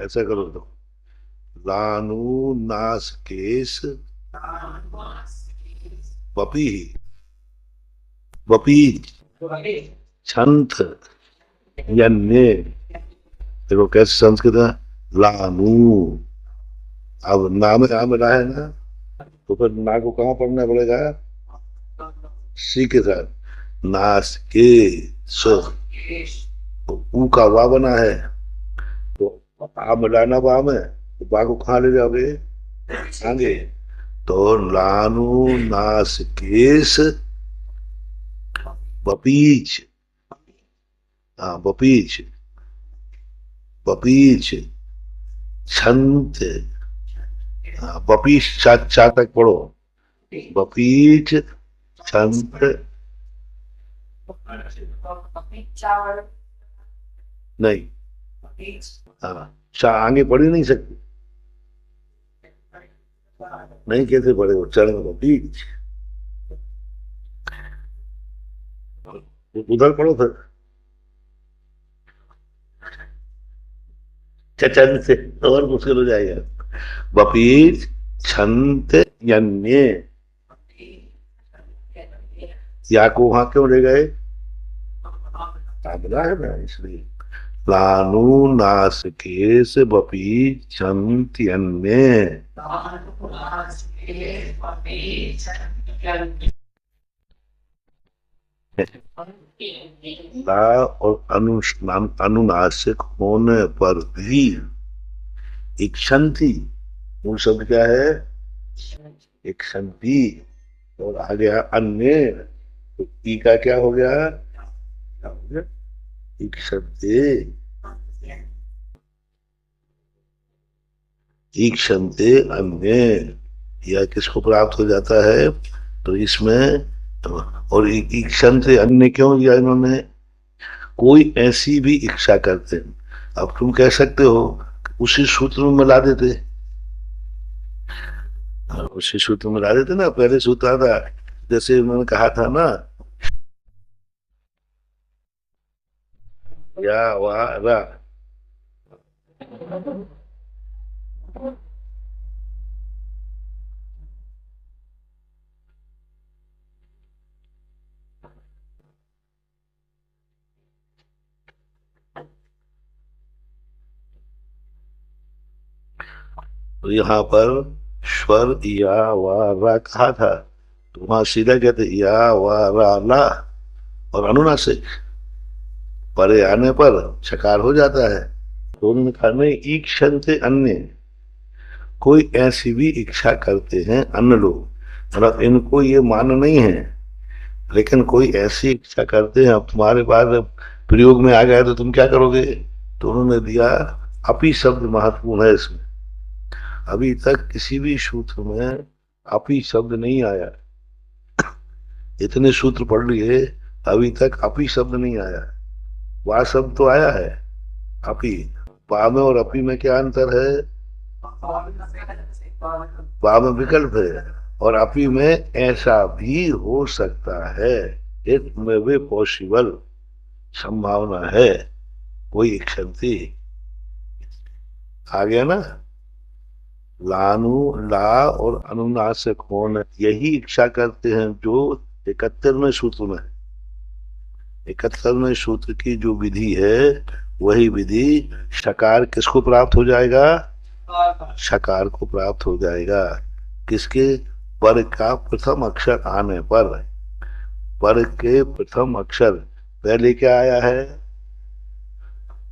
ऐसा करो तो लानू नास केस बपी बपी छंत यन्ने। देखो कैसे संस्कृत है। लानू, अब ना में आ मिला है ना, तो फिर ना को कहाँ पढ़ना पड़ेगा? सी के साथ। नास के सो, तो ऊ का वाह बना है, तो आ मिलाना बा में, तो बा को कहाँ ले जाओगे? आगे। तो लानू नास केस बपीच। हाँ बपीच, बपीच छंत। हाँ बपीच चा, चा तक पढ़ो। बपीच छंत। नहीं, हाँ चा आगे पढ़ ही नहीं सकती। नहीं कैसे पढ़े उच्चारण में बपीच। उधर पढ़ो फिर चचन से, और मुश्किल हो जाएगा। बपीच छंत यन्य। या को वहां क्यों ले गए? मिला है ना इसलिए। लानू नासकेश बपी छंत्यन्य। ला और अनुनासिक होने पर भी इक्षंती। मूल शब्द क्या है? इक्षंती। और आ गया अन्य, तो ई का क्या हो गया? क्या हो गया? इक्षंते। ईक्षंते अन्य, यह किसको प्राप्त हो जाता है? तो इसमें, और ईक्षण से अन्य क्यों दिया इन्होंने? कोई ऐसी भी इच्छा करते हैं। अब तुम कह सकते हो उसी सूत्र में मिला देते, उसी सूत्र में मिला देते ना, पहले सूत्र था जैसे उन्होंने कहा था ना, या वा रा। तो यहाँ पर स्वर या वा रा कहा था, तो वहां सीधा कहते या वा रा ला, और अनुनासिक परे आने पर छकार हो जाता है। तो उन्होंने कहा नहीं, ईक्षण से अन्य, कोई ऐसी भी इच्छा करते हैं अन्य लोग, मतलब इनको ये मान नहीं है, लेकिन कोई ऐसी इच्छा करते हैं। अब तुम्हारे पास प्रयोग में आ गया तो तुम क्या करोगे? तो उन्होंने दिया अपी शब्द महत्वपूर्ण है इसमें। अभी तक किसी भी सूत्र में अपी शब्द नहीं आया। इतने सूत्र पढ़ लिए, अभी तक अपी शब्द नहीं आया। वह शब्द तो आया है अपी। पा में और अपी में क्या अंतर है? पा में विकल्प है, और अपी में ऐसा भी हो सकता है, इट में भी पॉसिबल, संभावना है, कोई क्षति। आ गया ना? लानु ला और अनुनासिक होने, यही इच्छा करते हैं जो 71वें सूत्र में। 71वें सूत्र की जो विधि है, वही विधि शकार किसको प्राप्त हो जाएगा? शकार को प्राप्त हो जाएगा। किसके? पर का प्रथम अक्षर आने पर। पर के प्रथम अक्षर पहले क्या आया है?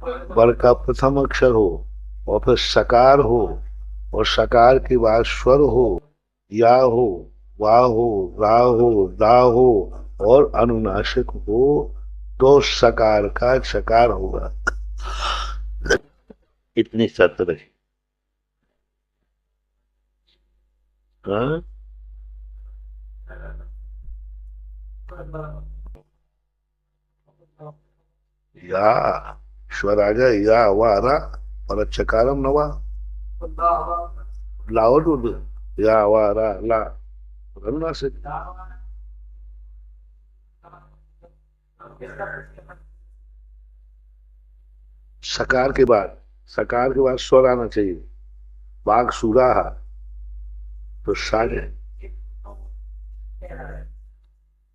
पर का प्रथम अक्षर हो, और फिर सकार हो, और सकार के बाद स्वर हो, या हो, वा हो, रा हो, दा हो, और अनुनासिक हो, तो सकार का छकार होगा। इतनी शर्त रही। हाँ? या स्वर आ जाए या वारा और चकारम नवा लाओ दूध या वारा ला रंगा से सकार के बाद स्वर आना चाहिए। बाघ सुराहा तो सारे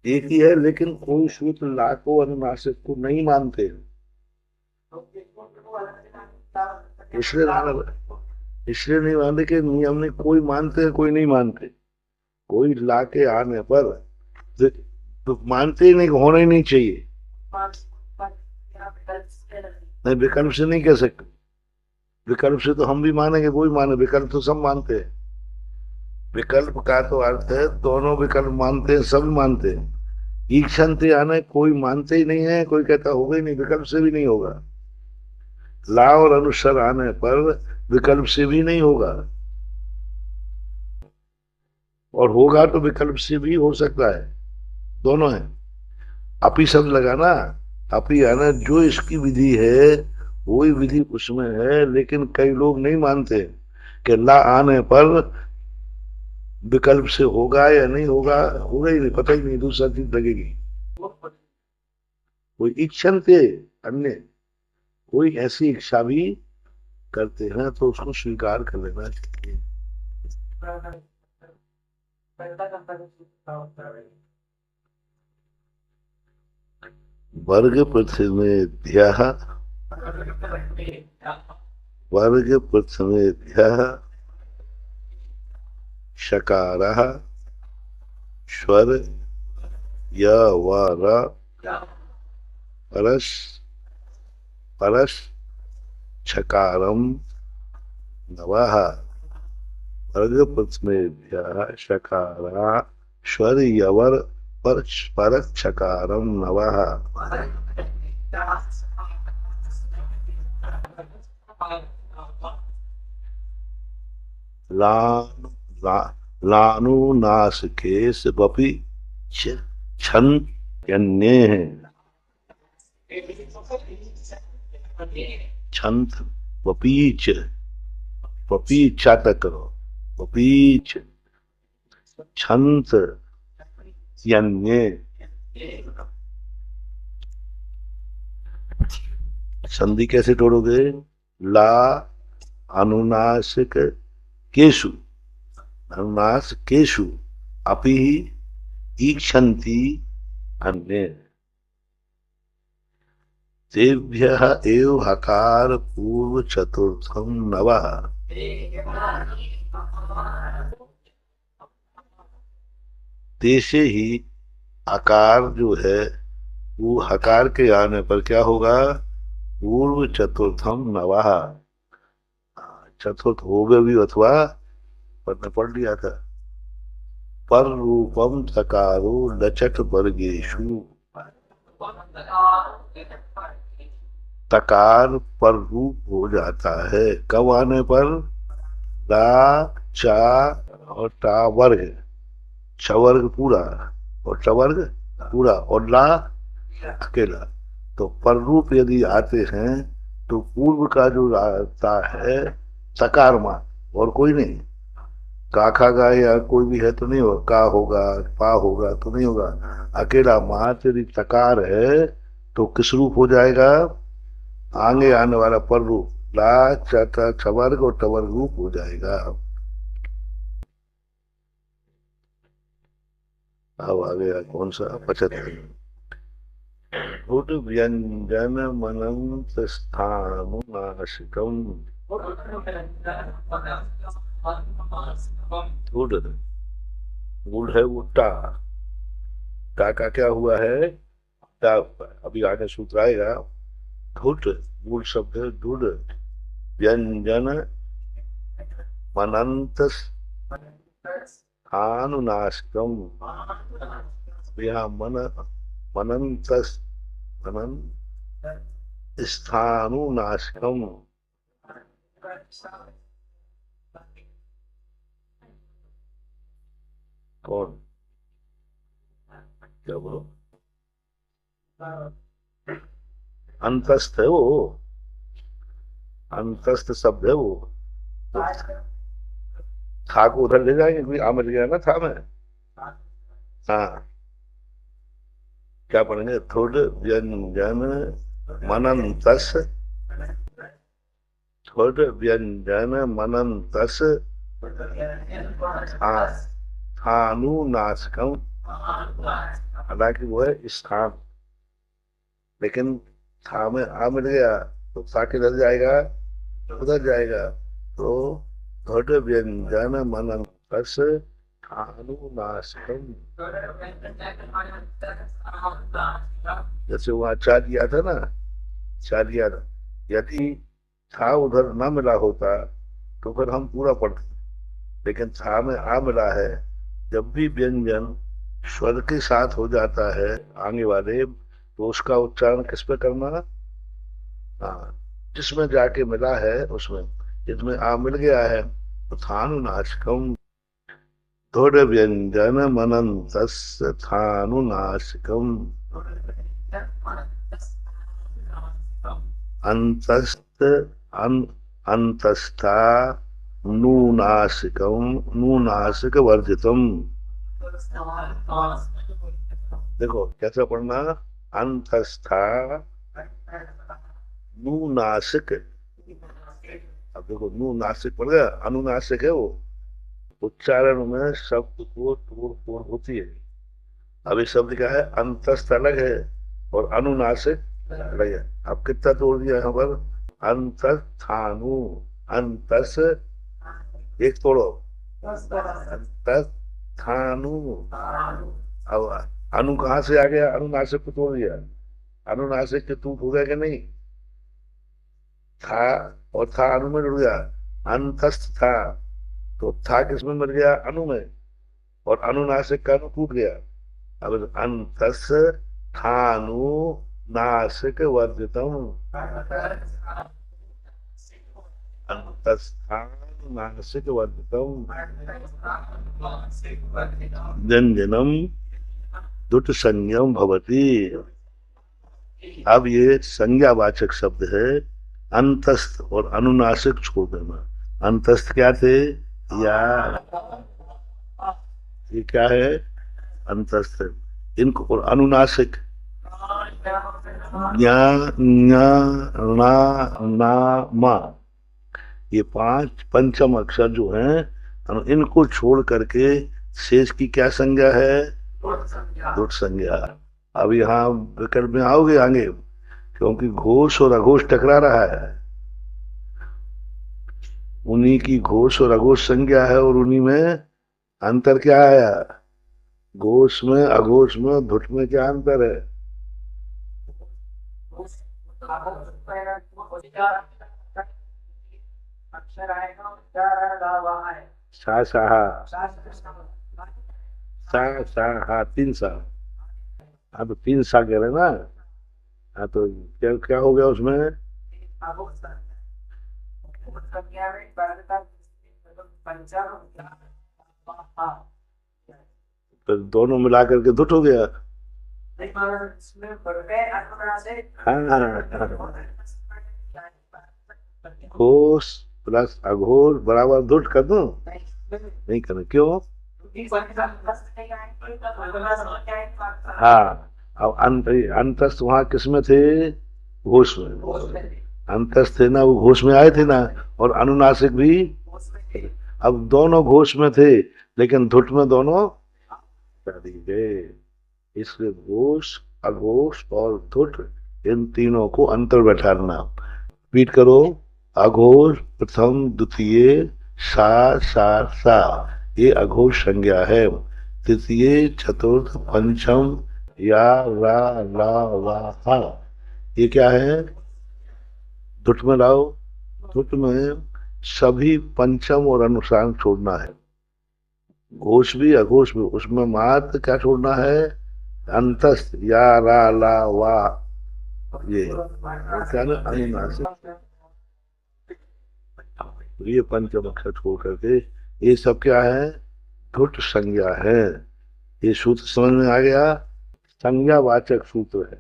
एक ही है, लेकिन कोई सूत्र लाखों अनुनासिक को नहीं मानते। इसलिए इसलिए नहीं मानते कि नियम ने कोई मानते हैं कोई नहीं मानते। कोई ला के आने पर तो मानते ही नहीं, होना ही नहीं चाहिए। नहीं, विकल्प से नहीं कह सकते। विकल्प से तो हम भी मानेंगे वो भी माने, विकल्प तो सब मानते हैं। विकल्प का तो अर्थ है दोनों विकल्प मानते हैं, सब मानते हैं। ईक्षणते आने कोई मानते ही नहीं है, कोई कहता होगा ही नहीं, विकल्प से भी नहीं होगा। ला और अनुस्वर आने पर विकल्प से भी नहीं होगा, और होगा तो विकल्प से भी हो सकता है। दोनों है। अपी शब्द लगाना, अपी आना जो इसकी विधि है वही विधि उसमें है, लेकिन कई लोग नहीं मानते कि ला आने पर विकल्प से होगा या नहीं होगा। होगा ही नहीं, पता ही नहीं, दूसरा चीज लगेगी। कोई इच्छन थे अन्य, कोई ऐसी इच्छा भी करते हैं तो उसको स्वीकार कर लेना चाहिए। वर्ग प्रथमेभ्य वर्ग प्रथमेभ्य शकारः स्वर य व र परस परस छकारम नवः। वर्ग प्रथमेभ्यः शकारः स्वर यवर पर छकारम नवः। लानु ला, लानुनासिके स्वपि छन यन्ये छंत वपीच वपीचा तक करो। वपीच छंत यन्ये। संधि कैसे तोड़ोगे? ला अनुनासिक केशु, अनुनास केशु अपि ईक्षन्ति अन्ये। तेभ्यः एव हकार पूर्व चतुर्थम नवः। तेसे ही आकार जो है वो हकार के आने पर क्या होगा? पूर्व चतुर्थम नवः। चतुर्थ हो गए भी, अथवा पढ़ लिया था। पर रूपम तकारो लचट वर्गेशु। तकार पर रूप हो जाता है कब आने पर? ला चा और टा वर्ग, छ वर्ग पूरा और ट वर्ग पूरा और ला अकेला। तो पर रूप यदि आते हैं तो पूर्व का जो आता है तकार मान, और कोई नहीं। का खा गा या कोई भी है तो नहीं होगा, का होगा पा होगा तो नहीं होगा। अकेला मात्र यदि तकार है तो किस रूप हो जाएगा? आगे आने वाला पर रूप ला चाटा छवर्ग और टवर्ग रूप हो जाएगा। अब आ गया कौन सा? 75। उद व्यंजन मनंत स्थानुनाशिकम। उड उड है उट्टा। का क्या हुआ है? टा। अभी आगे सूत्र आएगा। धुट मूल शब्द है धुड। व्यंजन मनंत स्थानुनाशिकम। यहाँ मन मनंत अनंत स्थानुनाशकम। कौन? क्या बोलो? अंतस्थ है वो, अंतस्थ शब्द है वो। तो था को उधर ले जाएंगे, क्योंकि आ मिल गया ना था में। हाँ, क्या पढ़ेंगे? थोड़ व्यंजन मनंतस, थोड़ व्यंजन मनंतस स्थानुनाशकम। हालांकि वो है स्थान, लेकिन था में आ मिल गया तो था किधर जाएगा? उधर जाएगा। तो थोड़ व्यंजन मनंतस स्थानुनाशकम। जैसे वहां चा दिया था ना, चा दिया था, यदि था उधर ना मिला होता तो फिर हम पूरा पढ़ते, लेकिन था में आ मिला है। जब भी व्यंजन स्वर के साथ हो जाता है आगे वाले, तो उसका उच्चारण किस पे करना? हाँ, जिसमें जाके मिला है उसमें। इसमें आ मिल गया है तो थानुनाशकम, थोड़ व्यंजन मनंतस थानुनाशकम। अंतस्थ अन, अंतस्था नूनासिकम, नूनासिक वर्जितम। देखो कैसे पढ़ना? अंतस्था नूनासिक। अब देखो नूनासिक पड़ गया, अनुनासिक है वो। उच्चारण में शब्द को तोड़ फोड़ होती है। अब इस शब्द क्या है? अंतस्थ अलग है और अनुनासिक अलग है। अब कितना तोड़ दिया यहाँ पर? अंतस्थानु, अंतस एक तोड़ो, अंतस्थानु। अब अनु कहाँ से आ गया? अनुनासिक को तोड़ दिया, अनुनासिक के टूट हो गया कि नहीं? था और था अनु में जुड़ गया, अंतस्थ था। तो था किसमें मिल गया? अनु में। और अनुनासिक का अनु टूट गया। अब अंतस थानु नासिक वर्जितम, अंतस्थान नासिक वर्जितम व्यंजनम दुट संज्ञम भवति। अब ये संज्ञावाचक शब्द है। अंतस्थ और अनुनासिक छोड़ देना। अंतस्थ क्या थे? या ये क्या है? अंतस्थ। इनको और अनुनासिक ज्ञा ञा णा ना मा, ये पांच पंचम अक्षर जो हैं, इनको छोड़ करके शेष की क्या संज्ञा है? दुट संज्ञा। अब यहाँ विकल्प में आओगे आगे, क्योंकि घोष और अघोष टकरा रहा है। उन्हीं की घोष और अघोष संज्ञा है और उन्हीं में अंतर क्या आया? घोष में अघोष में धुट में क्या अंतर है? सा साहा, सा सा, तीन सा। हाँ तो तीन सा कह रहे ना। हाँ तो क्या क्या हो गया उसमें? तो दोनों मिला करके धुट हो गया। हाँ, घोष प्लस अघोष बराबर धुट कर दो? नहीं करना, क्यों? हाँ, अब अंतस्थ वहां किसमें थे? घोष में। अंतस्थ थे ना, वो घोष में आए थे ना। और अनुनासिक भी। अब दोनों घोष में थे, लेकिन धुट में दोनों चली गए। इसलिए घोष अघोष और धुट, इन तीनों को अंतर बैठाना। रिपीट करो। अघोष प्रथम द्वितीय सा सा सा, ये अघोष संज्ञा है। तृतीय चतुर्थ पंचम या रा ला वा हा, ये क्या है? धुट में लाओ। धुट में सभी पंचम और अनुसार छोड़ना है। घोष भी अघोष भी, उसमें मात्र क्या छोड़ना है? अंतस्थ या रा ला वा, ये क्या ना अनुनासिक, ये पंचम अक्षर छोड़ करके ये सब क्या है, धुट संज्ञा है। ये सूत्र समझ में आ गया। संज्ञावाचक सूत्र है।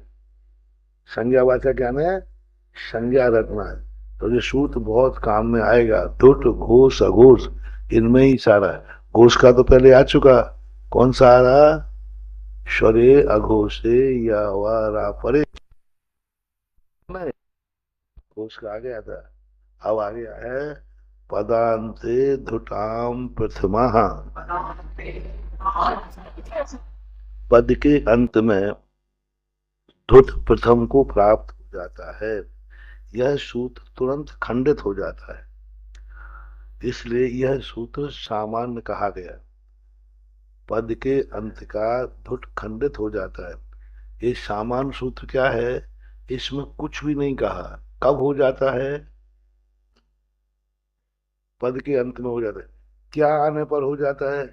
संज्ञावाचक क्या है, संज्ञा रखना है। तो ये सूत्र बहुत काम में आएगा। धुट घोष अघोष इनमें ही सारा है। घोष का तो पहले आ चुका, कौन सा आ रहा, स्वरे अघोषे या वा परे, नहीं, घोष का आ गया था। अब आ गया है पदांते धुताम प्रथमा। पद के अंत में धुत प्रथम को प्राप्त हो जाता है। यह सूत्र तुरंत खंडित हो जाता है, इसलिए यह सूत्र सामान्य कहा गया। पद के अंत का धुट खंडित हो जाता है। ये सामान्य सूत्र क्या है, इसमें कुछ भी नहीं कहा। कब हो जाता है, पद के अंत में हो जाता है। क्या आने पर हो जाता है,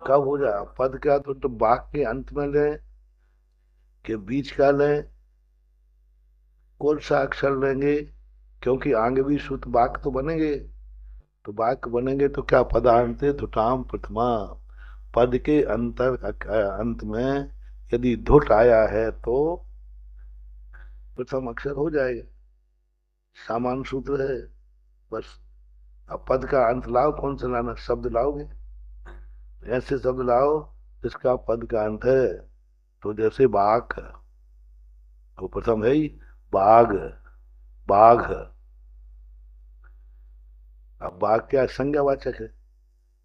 कब हो जा, पद का तो वाक्य के अंत में लें कि बीच का लें, कौन सा अक्षर लेंगे, क्योंकि आगे भी शुद्ध वाक्य तो बनेंगे। तो वाक्य बनेंगे तो क्या, पदांते धुताम प्रथमा, पद के अंत में यदि धुट आया है तो प्रथम अक्षर हो जाएगा। सामान्य सूत्र है बस। अब पद का अंत लाओ, कौन सा लाना, शब्द लाओगे, ऐसे शब्द लाओ जिसका पद का अंत है। तो जैसे बाघ, वो प्रथम है ही, बाघ, बाघ। अब बाघ क्या संज्ञावाचक है,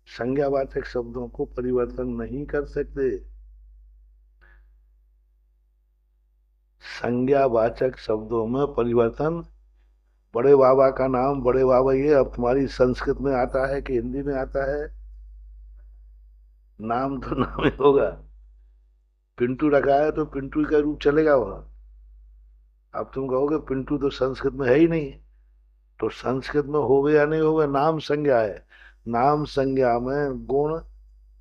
संज्ञावाचक शब्दों को परिवर्तन नहीं कर सकते। संज्ञावाचक शब्दों में परिवर्तन, बड़े बाबा का नाम बड़े बाबा, ये अब तुम्हारी संस्कृत में आता है कि हिंदी में आता है, नाम तो नाम ही होगा। पिंटू रखा है तो पिंटू का रूप चलेगा वहां। अब तुम कहोगे पिंटू तो संस्कृत में है ही नहीं, तो संस्कृत में होवे या नहीं होवे, नाम संज्ञा है। नाम संज्ञा में गुण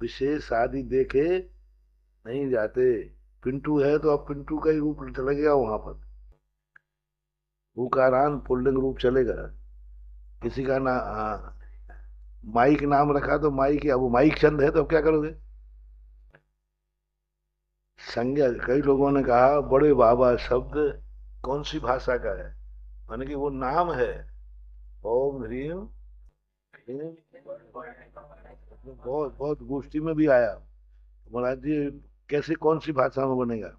विशेष आदि देखे नहीं जाते। पिंटू है तो अब पिंटू का ही रूप चलेगा वहां पर, उकारान पुल्लिंग रूप चलेगा। किसी का ना, हाँ, माइक नाम रखा तो माइक, अब माइक चंद है तो अब क्या करोगे। संज्ञा, कई लोगों ने कहा बड़े बाबा शब्द कौन सी भाषा का है, माने कि वो नाम है। ओम ह्रीम ह्रीम, बहुत बहुत गोष्ठी में भी आया। महाराज जी कैसे, कौन सी भाषा में बनेगा,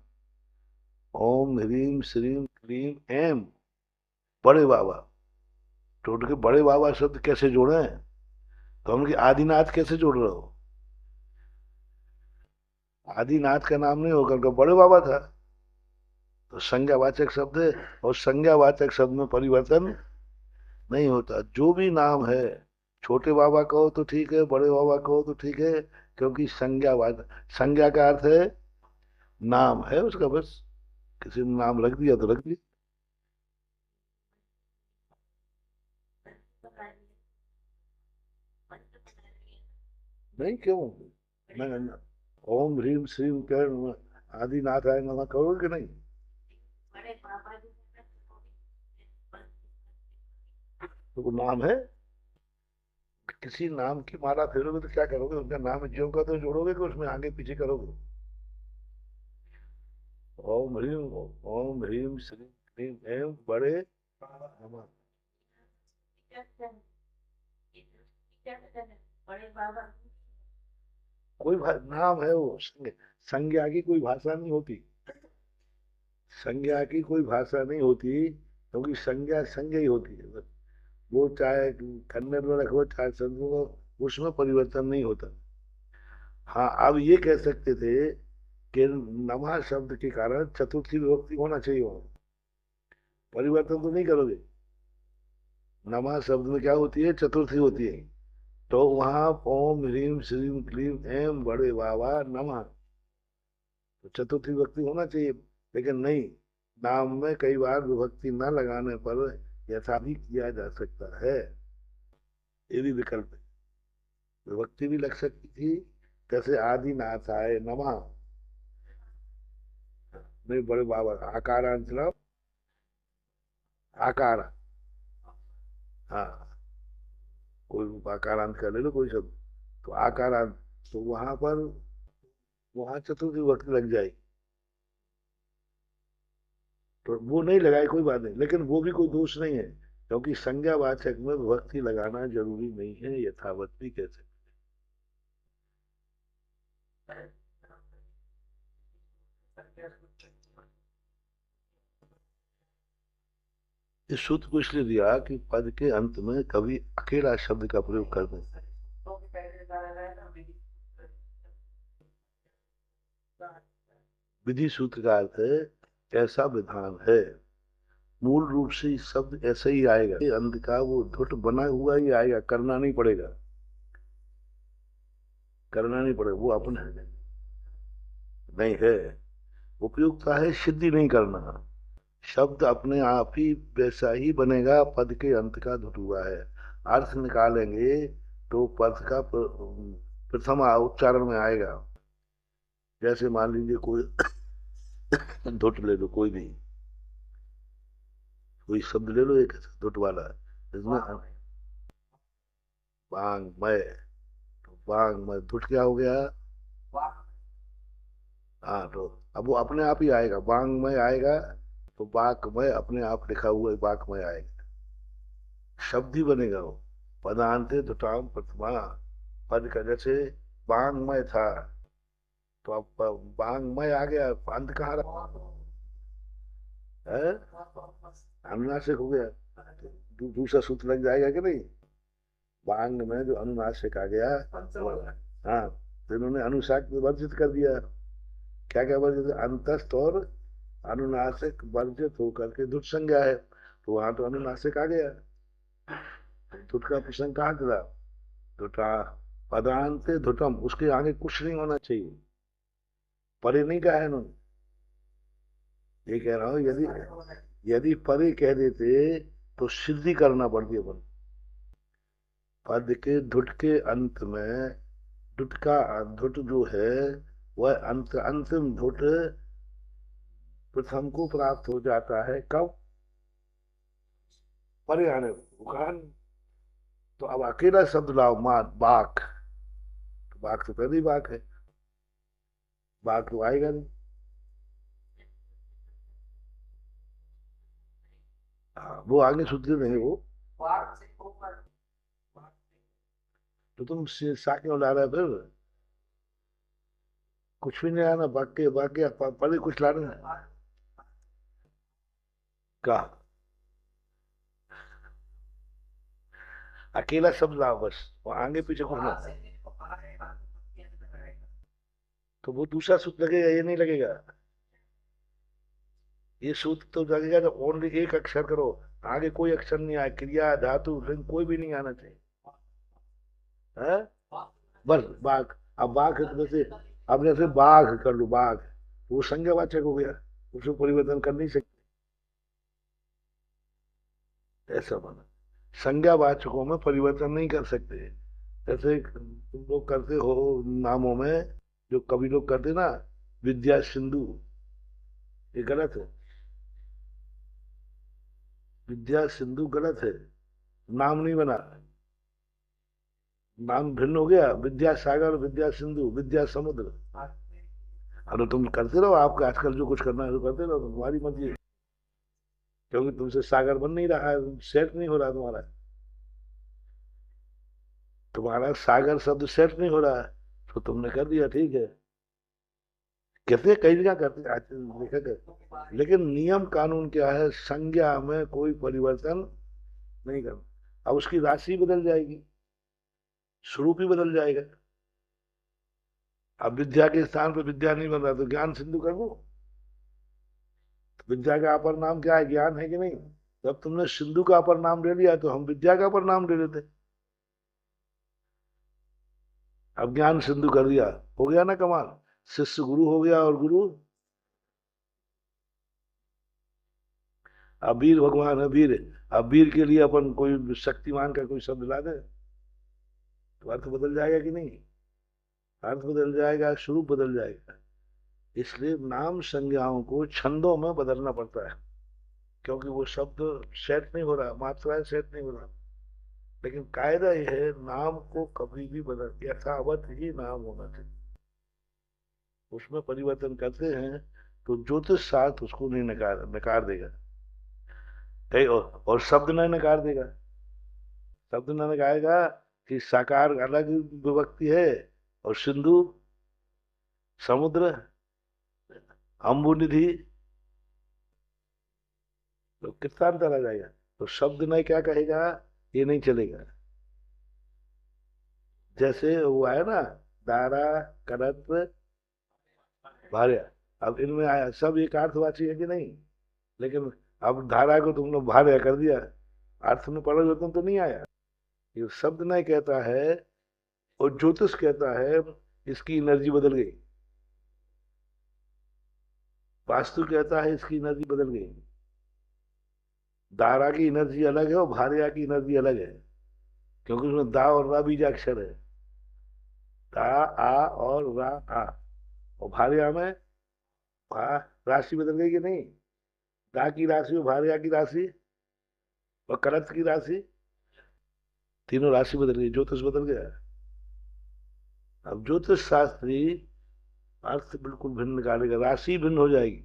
ओम ह्रीम श्रीम क्लीम एम बड़े बाबा। तो उनके बड़े बाबा शब्द कैसे जोड़े हैं, तो उनके आदिनाथ कैसे जोड़ रहे हो। आदिनाथ का नाम नहीं होकर के बड़े बाबा था। तो संज्ञावाचक शब्द है, और संज्ञावाचक शब्द में परिवर्तन नहीं होता। जो भी नाम है, छोटे बाबा कहो तो ठीक है, बड़े बाबा कहो तो ठीक है, क्योंकि संज्ञावाचक, संज्ञा का अर्थ है नाम है उसका, बस किसी ने नाम रख दिया तो रख दिया। नहीं क्यों, मैं ओम ह्रीम श्रीम कर आदिनाथ आएगा वहां करोगे कि नहीं। तो वो नाम है, किसी नाम की माला फेरोगे तो क्या करोगे, उनका नाम ज्यों का तो जोड़ोगे कि उसमें आगे पीछे करोगे। ओम ह्रीम, ओम ह्रीम श्रीम क्लीम एम बड़े नमः। कोई नाम है वो, संज्ञा की कोई भाषा नहीं होती। संज्ञा की कोई भाषा नहीं होती, क्योंकि संज्ञा संज्ञा ही होती है बस। वो चाहे कन्नड़ में रखो चाहे संस्कृत में, उसमें परिवर्तन नहीं होता। हाँ, अब ये कह सकते थे कि नमा शब्द के कारण चतुर्थी विभक्ति होना चाहिए वहां, परिवर्तन तो नहीं करोगे। नमा शब्द में क्या होती है, चतुर्थी होती है। तो वहां ओम ह्रीम श्रीम क्लीम एम बड़े बाबा नमः, तो चतुर्थी विभक्ति होना चाहिए। लेकिन नहीं, नाम में कई बार विभक्ति न लगाने पर ऐसा भी किया जा सकता है, ये भी विकल्प है। विभक्ति भी लग सकती थी, जैसे आदिनाथ आए नमः, नहीं, बड़े बाबा आकारांत चलाओ। आकार, हाँ, कोई आकारांत का ले लो कोई शब्द, तो आकारांत, तो वहां पर वहां चतुर्थी विभक्ति लग जाएगी। तो वो नहीं लगाए कोई बात नहीं, लेकिन वो भी कोई दोष नहीं है, क्योंकि संज्ञावाचक में विभक्ति लगाना जरूरी नहीं है, यथावत भी कह सकते। इस सूत्र को इसलिए दिया कि पद के अंत में कभी अकेला शब्द का प्रयोग कर दें। विधि सूत्र का अर्थ है ऐसा विधान है। मूल रूप से इस शब्द ऐसे ही आएगा, अंत का वो धुट बना हुआ ही आएगा, करना नहीं पड़ेगा, करना नहीं पड़ेगा, वो अपने नहीं है। उपयुक्ता है सिद्धि नहीं करना, शब्द अपने आप ही वैसा ही बनेगा, पद के अंत का धुट हुआ है। अर्थ निकालेंगे तो पद का प्रथम उच्चारण में आएगा। जैसे मान लीजिए कोई धुट ले लो, कोई भी कोई शब्द ले लो एक धुट वाला, इसमें बांग मय, तो बांग मय धुट क्या हो गया। हाँ, तो अब वो अपने आप ही आएगा, बांग मय आएगा, तो बाक मय अपने आप लिखा हुआ है, बाक मय आएगा, शब्द ही बनेगा वो। पदांते धुताम प्रथमा, पद का जैसे बांग मय था, तो अब बांग मय आ गया, अंत कहाँ रहा है, अनुनासिक हो गया, दूसरा सूत्र लग जाएगा कि नहीं। बांग में जो अनुनासिक आ गया, हाँ, तो इन्होंने अनुसाक वर्जित कर दिया। क्या क्या वर्जित, अंतस्थ और अनुनासिक वर्जित होकर के धुत संज्ञा है, तो वहां तो अनुनासिक आ गया, धुत का प्रसंग कहाँ चला। धुटा पदांत धुटम, उसके आगे कुछ नहीं होना चाहिए, परे नहीं कहा है इन्होंने। ये कह रहा हूँ, यदि यदि परे कह देते तो सिद्धि करना पड़ती है। पद के धुट के अंत में धुट का धुट जो है वह अंतिम धुट प्रथम को प्राप्त हो जाता है, कब, परे आने उखान। तो अब अकेला शब्द लाओ, माँ बाक, तो बाक तो पहली बाक है, बाक तो आएगा नहीं। हाँ, वो आगे सूत्र नहीं वो, तो तुम सा क्यों ला रहे फिर, कुछ भी नहीं आना, बाकी बाकी पहले कुछ ला रहे हैं का, अकेला शब्द लाओ बस, वो आगे पीछे कुछ ना, तो वो दूसरा सूत्र लगेगा, ये नहीं लगेगा। ये सूत्र तो लगेगा जब ओनली एक अक्षर करो, आगे कोई अक्षर नहीं आए, क्रिया धातु लिंग कोई भी नहीं आना चाहिए, है, बस बाघ। अब बाघ है तो जैसे, अब जैसे बाघ कर लो, बाघ वो संज्ञावाचक हो गया, उसको परिवर्तन कर नहीं सकते, ऐसा बना। संज्ञावाचकों में परिवर्तन नहीं कर सकते, जैसे तुम लोग करते हो नामों में, जो कवि लोग करते ना, विद्या सिंधु, ये गलत है, विद्या सिंधु गलत है, नाम नहीं बना, नाम भिन्न हो गया, विद्या सागर, विद्या सिंधु, विद्या समुद्र। अरे तुम करते रहो, आपका आजकल जो कुछ करना है तो करते रहो, तुम्हारी मर्जी, क्योंकि तुमसे सागर बन नहीं रहा है, सेट नहीं हो रहा तुम्हारा, तुम्हारा सागर शब्द सेट नहीं हो रहा है, तो तुमने कर दिया, ठीक है, कहते हैं कई जगह करते हैं, लिखा कर, लेकिन नियम कानून क्या है, संज्ञा में कोई परिवर्तन नहीं करना। अब उसकी राशि बदल जाएगी, स्वरूप ही बदल जाएगा। अब विद्या के स्थान पर विद्या नहीं बन रहा तो ज्ञान सिंधु कर दो, विद्या का अपर नाम क्या है, ज्ञान है कि नहीं। जब तुमने सिंधु का अपर नाम ले लिया तो हम विद्या का अपर नाम ले लेते, अब ज्ञान सिंधु कर दिया, हो गया ना कमाल, शिष्य गुरु हो गया, और गुरु अब वीर भगवान है, वीर, अब वीर के लिए अपन कोई शक्तिमान का कोई शब्द ला दे तो अर्थ बदल जाएगा कि नहीं, अर्थ बदल जाएगा, स्वरूप बदल जाएगा। इसलिए नाम संज्ञाओं को छंदों में बदलना पड़ता है, क्योंकि वो शब्द सेट नहीं हो रहा, मात्राएं सेट नहीं हो रहा। लेकिन कायदा यह है, नाम को कभी भी बदल, यथावत ही नाम होना चाहिए। उसमें परिवर्तन करते हैं तो ज्योतिष शास्त्र उसको नहीं नकार नकार देगा। कहीं और शब्द नहीं नकार देगा। शब्द नहीं नकारेगा कि साकार अलग विभक्ति है और सिंधु, समुद्र, अम्बु निधि, तो कितना अंतर आ जाएगा। तो शब्द नहीं क्या कहेगा, ये नहीं चलेगा। जैसे वो आया ना, दारा, करत, भार्या। अब इनमें आया सब एक अर्थवाची है कि नहीं, लेकिन अब धारा को तुम लोग भार्या कर दिया, अर्थ में परिवर्तन तो नहीं आया। ये शब्द नहीं कहता है और ज्योतिष कहता है इसकी एनर्जी बदल गई। वास्तु कहता है इसकी एनर्जी बदल गई। दारा की एनर्जी अलग है और भार्या की एनर्जी अलग है, क्योंकि उसमें दा और रा बीजाक्षर है। दा, आ और रा, आ। और भार्या में राशि बदल गई कि नहीं। दा की राशि और भार्या की राशि और करत की राशि, तीनों राशि बदल गई, ज्योतिष बदल गया। अब ज्योतिष शास्त्री अर्थ बिल्कुल भिन्न निकालेगा, राशि भिन्न हो जाएगी।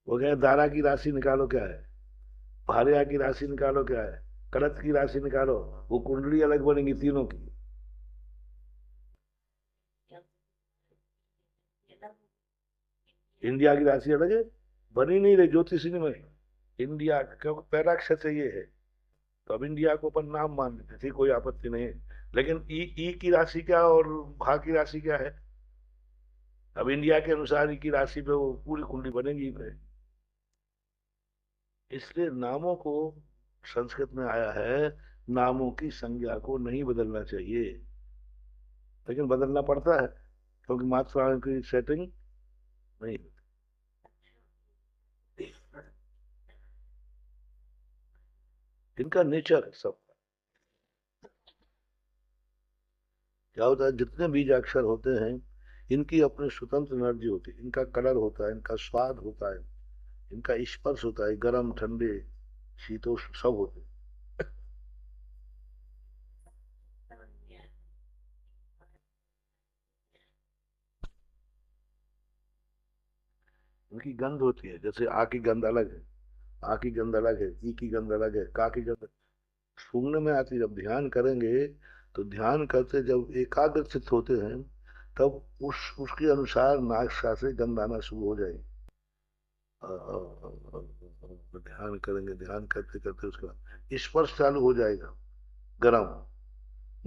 वो कहे दारा की राशि निकालो क्या है, भार्या की राशि निकालो क्या है, करत की राशि निकालो, वो कुंडली अलग बनेगी तीनों की। इंडिया की राशि अलग है, बनी नहीं रही ज्योतिषी में। इंडिया क्योंकि पहला अक्षर चाहिए है, तो अब इंडिया को अपन नाम मान लेते थे, कोई आपत्ति नहीं है। लेकिन ई की राशि क्या और भा की राशि क्या है। अब इंडिया के अनुसार ई की राशि पे वो पूरी कुंडली बनेगी पे। इसलिए नामों को, संस्कृत में आया है, नामों की संज्ञा को नहीं बदलना चाहिए, लेकिन बदलना पड़ता है क्योंकि मात्राओं की सेटिंग नहीं होती। इनका नेचर है सब। क्या होता है, जितने बीज अक्षर होते हैं इनकी अपनी स्वतंत्र एनर्जी होती है, इनका कलर होता है, इनका स्वाद होता है, इनका स्पर्श होता है, गर्म ठंडे शीतोष्ण सब होते हैं। इनकी गंध होती है, जैसे आ की गंध अलग है, आ की गंध अलग है, ई की गंध अलग है, का की गंध सूंघने में आती है। जब ध्यान करेंगे तो ध्यान करते जब एकाग्र चित्त होते हैं, तब उसके अनुसार नाक से गंध आना शुरू हो जाएगी। ध्यान करेंगे, ध्यान करते करते उसका स्पर्श चालू हो जाएगा, गर्म।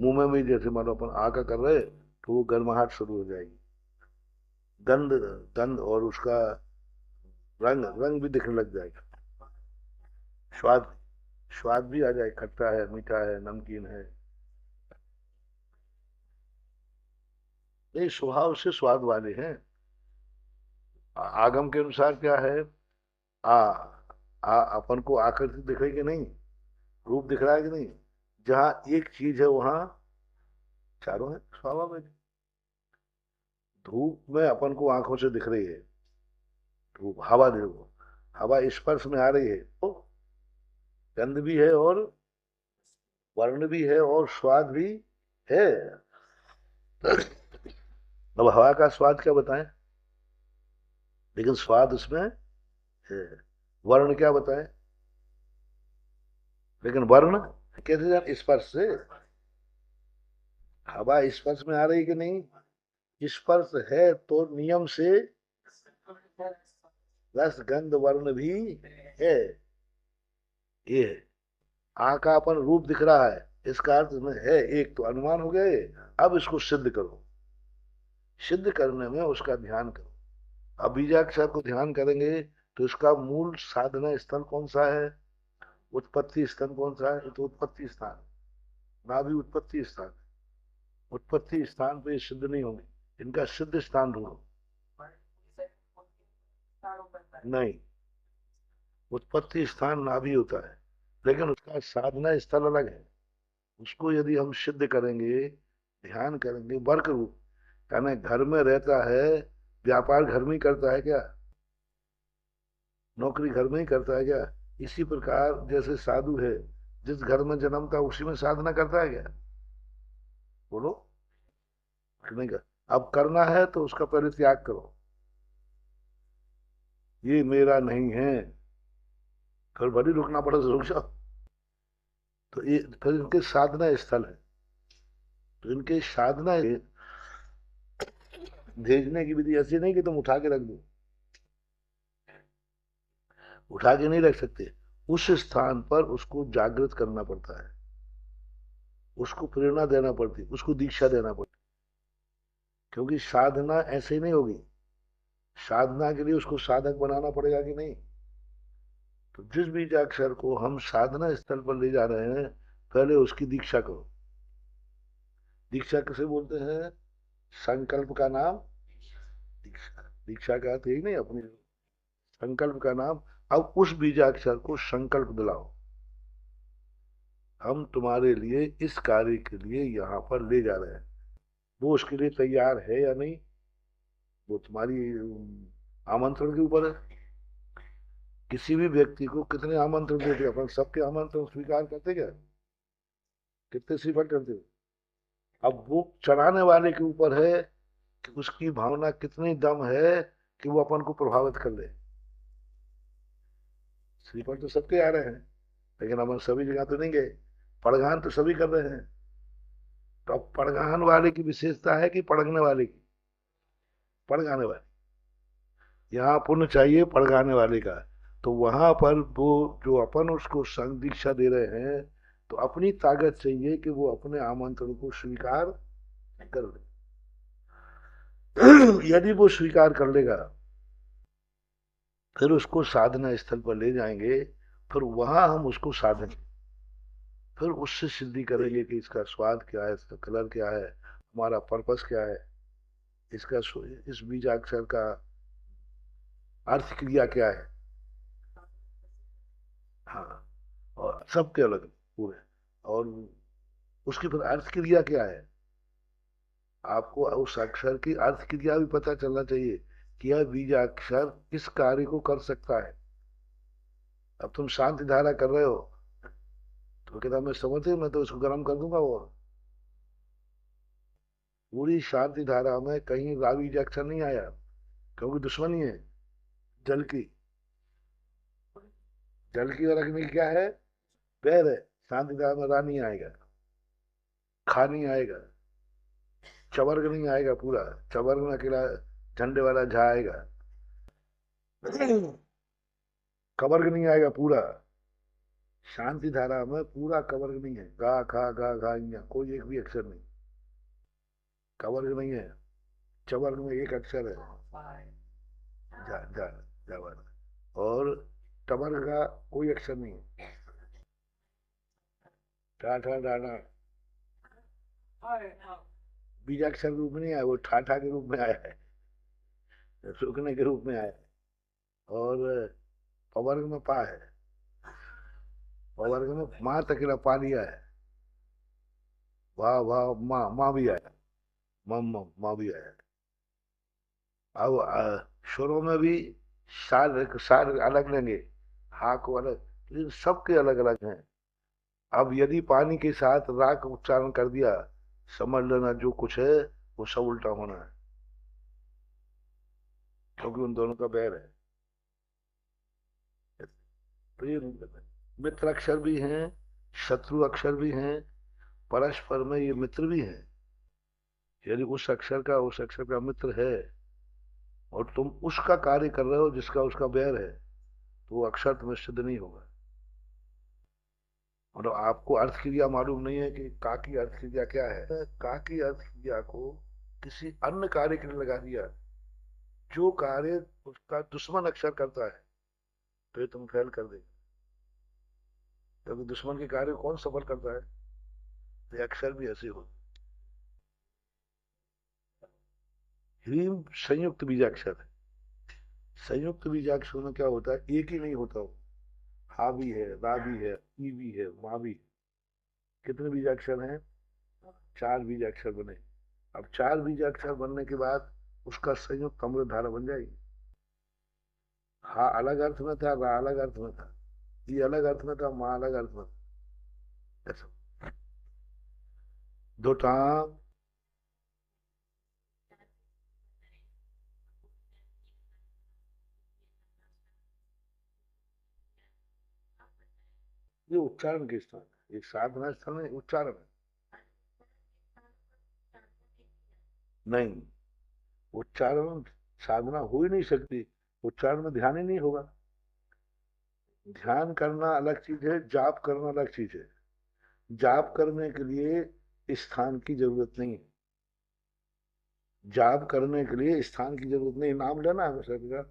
मुंह में भी जैसे मान लो अपन आ का कर रहे तो वो गर्माहट शुरू हो जाएगी। गंध, गंध और उसका रंग, रंग भी दिखने लग जाएगा। स्वाद, स्वाद भी आ जाए, खट्टा है, मीठा है, नमकीन है। नहीं, स्वभाव से स्वाद वाले हैं। आगम के अनुसार क्या है, आ, अपन को आकृति दिख रही कि नहीं, रूप दिख रहा है कि नहीं। जहाँ एक चीज है वहां चारों है, स्वाभाविक। धूप में अपन को आंखों से दिख रही है धूप, हवा देखो, हवा स्पर्श में आ रही है तो गंध भी है और वर्ण भी है और स्वाद भी है। अब हवा का स्वाद क्या बताएं, लेकिन स्वाद उसमें है। वर्ण क्या बताएं, लेकिन वर्ण कैसे जान, स्पर्श से। हवा स्पर्श में आ रही कि नहीं, स्पर्श है तो नियम से रस गंध वर्ण भी है। ये है, आ का अपन रूप दिख रहा है, इसका अर्थ में है एक, तो अनुमान हो गए। अब इसको सिद्ध करो, सिद्ध करने में उसका ध्यान करो। अब बीजाक्षर को ध्यान करेंगे तो इसका मूल साधना स्थल कौन सा है, उत्पत्ति स्थान कौन सा है, तो उत्पत्ति स्थान, नाभि उत्पत्ति स्थान। उत्पत्ति स्थान पे सिद्ध नहीं होंगे, इनका सिद्ध स्थान ढूंढो। नहीं, उत्पत्ति स्थान नाभि होता है, लेकिन उसका साधना स्थल अलग है। उसको यदि हम सिद्ध करेंगे, ध्यान करेंगे वर्क रूप, यानी घर में रहता है, व्यापार घर में ही करता है क्या, नौकरी घर में ही करता है क्या? इसी प्रकार जैसे साधु है, जिस घर में जन्मता उसी में साधना करता है क्या? बोलो, नहीं कर। अब करना है तो उसका पहले त्याग करो, ये मेरा नहीं है, फिर भले रुकना पड़े तो रुक जाओ। तो ये फिर इनके साधना स्थल है, तो इनके साधना भेजने की विधि ऐसी नहीं कि तुम उठा के रख दो, उठा के नहीं रख सकते। उस स्थान पर उसको जागृत करना पड़ता है, उसको प्रेरणा देना पड़ती, उसको दीक्षा देना पड़ती, क्योंकि साधना ऐसे ही नहीं होगी। साधना के लिए उसको साधक बनाना पड़ेगा कि नहीं? तो जिस बीजाक्षर को हम साधना स्थल पर ले जा रहे हैं, पहले उसकी दीक्षा करो। दीक्षा किसे बोलते हैं? संकल्प का नाम दीक्षा। दीक्षा का अर्थ यही नहीं अपनी, संकल्प का नाम। अब उस बीजाक्षर को संकल्प दिलाओ, हम तुम्हारे लिए इस कार्य के लिए यहाँ पर ले जा रहे हैं। वो उसके लिए तैयार है या नहीं, वो तुम्हारी आमंत्रण के ऊपर है। किसी भी व्यक्ति को कितने आमंत्रण देते हैं अपन, सबके आमंत्रण स्वीकार करते क्या? कितने स्वीकार करते हो? अब वो चलाने वाले के ऊपर है कि उसकी भावना कितनी दम है कि वो अपन को प्रभावित कर ले। श्रीफल तो सबके आ रहे हैं, लेकिन अपन सभी जगह तो नहीं गए। पड़गान तो सभी कर रहे हैं। तो अब पड़गान वाले की विशेषता है कि पड़गने वाले की? पड़गाने वाले। यहाँ पुण्य चाहिए पड़गाने वाले का। तो वहां पर वो जो अपन उसको संग दीक्षा दे रहे हैं, तो अपनी ताकत चाहिए कि वो अपने आमंत्रण को स्वीकार कर ले। यदि वो स्वीकार कर लेगा, फिर उसको साधना स्थल पर ले जाएंगे, फिर वहां हम उसको साधेंगे, फिर उससे सिद्धि करेंगे कि इसका स्वाद क्या है, इसका कलर क्या है, हमारा पर्पस क्या है, इसका इस बीजाक्षर का अर्थ क्रिया क्या है। हाँ, और सबके अलग पूरे। और उसकी फिर अर्थ क्रिया क्या है, आपको उस अक्षर की अर्थ क्रिया भी पता चलना चाहिए कि यह बीजाक्षर किस कार्य को कर सकता है। अब तुम शांति धारा कर रहे हो, तो कहता मैं समझते, मैं तो उसको गर्म कर दूंगा। वो पूरी शांति धारा में कहीं रावी अक्षर नहीं आया, क्योंकि दुश्मनी है जल की। जल की और अग्नि की क्या है? पैर है। शांति धारा में रा नहीं आएगा, खा नहीं आएगा, चवर्ग नहीं आएगा पूरा। चवर्ग में अकेला झंडे वाला झा आएगा, कवर्ग नहीं आएगा पूरा। शांति धारा में पूरा कवर्ग नहीं है, गा खा गा घा कोई एक भी अक्षर नहीं, कवर्ग नहीं है। चवर्ग में एक अक्षर है, जा जा जा वाला। और टवर्ग का कोई अक्षर नहीं है। ठा ठा डाना बीजाक्षर रूप में नहीं आया, वो ठाठा के रूप में आया है, रुकने के रूप में आया है। और पवर्ग में पा है, पवर्ग में माँ तक पा लिया है। वाह वाह, माँ माँ भी आया, मम मम माँ भी आया। अब स्वरों में भी सार सार अलग लेंगे, हा को अलग, लेकिन सबके अलग अलग हैं। अब यदि पानी के साथ राग उच्चारण कर दिया, समझ लेना जो कुछ है वो सब उल्टा होना है, क्योंकि उन दोनों का बैर है। तो ये मित्र अक्षर भी हैं, शत्रु अक्षर भी हैं, परस्पर में ये मित्र भी हैं। यदि उस अक्षर का मित्र है और तुम उसका कार्य कर रहे हो जिसका उसका बैर है, तो वो अक्षर तुम्हें सिद्ध नहीं होगा। और आपको अर्थ क्रिया मालूम नहीं है कि का की अर्थ क्रिया क्या है। का की अर्थ क्रिया को किसी अन्य कार्य के लिए लगा दिया, जो कार्य उसका दुश्मन अक्षर करता है, तो ये तुम फेल कर देगा। क्योंकि दुश्मन के कार्य कौन सफल करता है? तो ये अक्षर भी ऐसे हो। ह्रीम संयुक्त बीजाक्षर है। संयुक्त बीजाक्षर में क्या होता है, एक ही नहीं होता वो, हा भी है, रा भी है, ई भी है, माँ भी है। कितने बीजाक्षर हैं? 4 बीजाक्षर बने। अब चार बीज अक्षर बनने के बाद उसका संयुक्त अमृत धारा बन जाएगी। हा अलग अर्थ में था, रा अलग अर्थ में था, ये अलग अर्थ में था, माँ अलग अर्थ में था। ऐसा धुटाम। ये उच्चारण के स्थान है, ये साधना स्थल में उच्चारण है। नहीं, उच्चारण साधना हो ही नहीं सकती, उच्चारण में ध्यान ही नहीं होगा। ध्यान करना अलग चीज है, जाप करना अलग चीज है। जाप करने के लिए स्थान की जरूरत नहीं है। जाप करने के लिए स्थान की जरूरत नहीं, नाम लेना है हमेशा,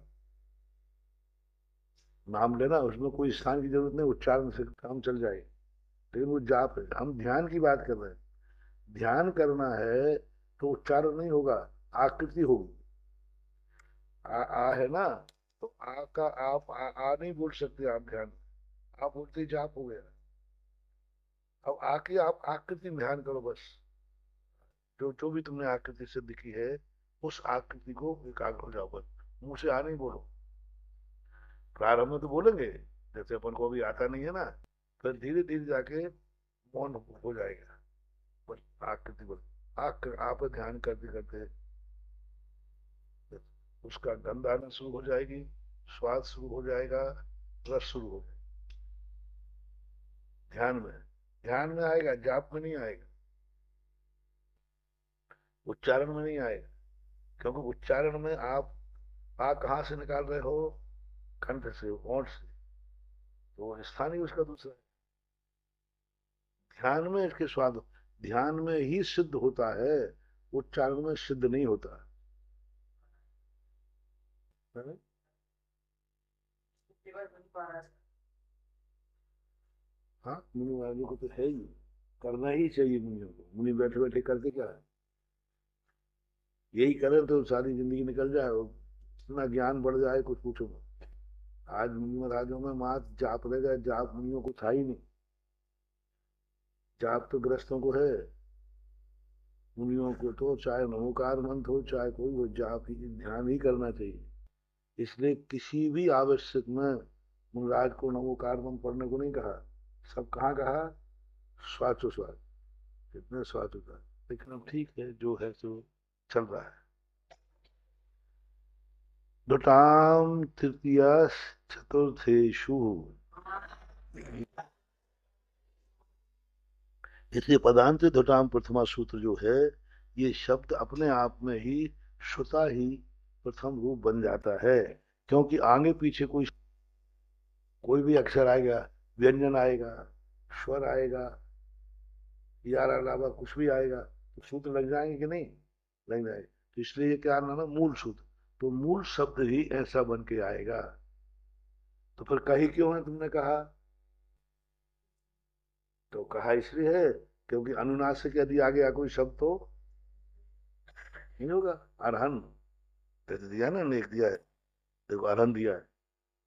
नाम लेना, उसमें कोई स्थान की जरूरत नहीं, उच्चारण से काम चल जाए। लेकिन वो जाप है, हम ध्यान की बात कर रहे हैं। ध्यान करना है तो उच्चारण नहीं होगा, आकृति होगी। आ है ना, तो आ का आप आ नहीं बोल सकते आप ध्यान, आप बोलते ही जाप हो गया। अब आके आप आकृति में ध्यान करो बस, जो जो भी तुमने आकृति से दिखी है उस आकृति को एकाग्र हो जाओ बस। मुंह से आ नहीं बोलो, प्रारंभ में तो बोलेंगे, जैसे अपन को अभी आता नहीं है ना, फिर धीरे धीरे जाके मौन हो जाएगा। बस आकृति बोल, आप ध्यान करते करते उसका गंध आना शुरू हो जाएगी, स्वाद शुरू हो जाएगा, रस शुरू हो जाएगा। ध्यान में, ध्यान में आएगा, जाप में नहीं आएगा, उच्चारण में नहीं आएगा। क्योंकि उच्चारण में आप आ कहाँ से निकाल रहे हो, कंठ से, होंठ से, तो स्थान ही उसका दूसरा है। ध्यान में इसके स्वाद, ध्यान में ही सिद्ध होता है, उच्चारण में सिद्ध नहीं होता है। हाँ, मुनि वालों को तो है ही, करना ही चाहिए मुनियों को। मुनि बैठे बैठे करते क्या है, यही करें तो सारी जिंदगी निकल जाए और इतना ज्ञान बढ़ जाए कुछ पूछो मत। आज मुनि महाराजों में मात जाप रह गए, जाप मुनियों को था ही नहीं। जाप तो ग्रस्तों को है, मुनियों को तो चाहे नमोकार मंत्र हो चाहे कोई हो, जाप ही ध्यान ही करना चाहिए। इसलिए किसी भी आवश्यक में मुनिराज को नमोकार मंत्र पढ़ने को नहीं कहा। सब कहाँ कहा, श्वासोश्वास, कितने श्वास होता है। लेकिन अब ठीक है, जो है सो चल रहा है। दुटाम तृतीय चतुर्थेषु, इसलिए पदांत धुताम प्रथमा सूत्र जो है, ये शब्द अपने आप में ही श्रुता ही प्रथम रूप बन जाता है। क्योंकि आगे पीछे कोई कोई भी अक्षर आएगा, व्यंजन आएगा, स्वर आएगा, यार अलावा कुछ भी आएगा, तो सूत्र लग जाएंगे कि नहीं, लग जाएंगे। तो इसलिए ये क्या नाम है, मूल सूत्र। तो मूल शब्द ही ऐसा बन के आएगा। तो फिर कही क्यों है तुमने कहा, तो कहा इसलिए है क्योंकि अनुनासिक यदि आ गया कोई शब्द तो नहीं होगा। अरहन जैसे दिया ना, लिख दिया है, देखो अरहन दिया है,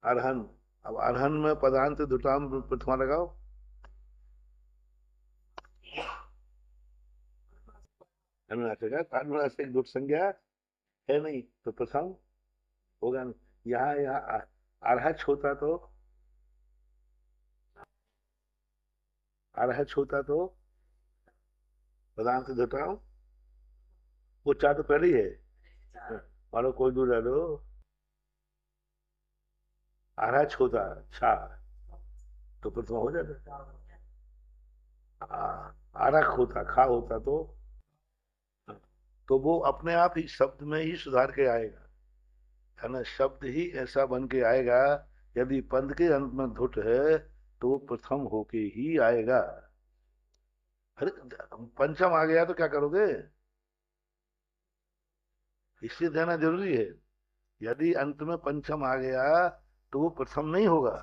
अरहन। अब अरहन में पदांत दुटाम प्रथमा लगाओ, अनुनासिक, अनुनासिक दुट संज्ञा है नहीं तो प्रथम होगा नहीं। यहाँ यहाँ अरहच होता तो, अरहच होता तो पदांत दुटाम, वो चार तो पहले ही है। मानो कोई दूर लो, अरहच होता छा तो प्रथमा हो जाता। आरख होता, खा होता तो वो अपने आप ही शब्द में ही सुधार के आएगा, है ना। शब्द ही ऐसा बन के आएगा, यदि पद के अंत में धुट है तो वो प्रथम होके ही आएगा। अरे पंचम आ गया तो क्या करोगे, इसलिए देना जरूरी है। यदि अंत में पंचम आ गया तो वो प्रथम नहीं होगा,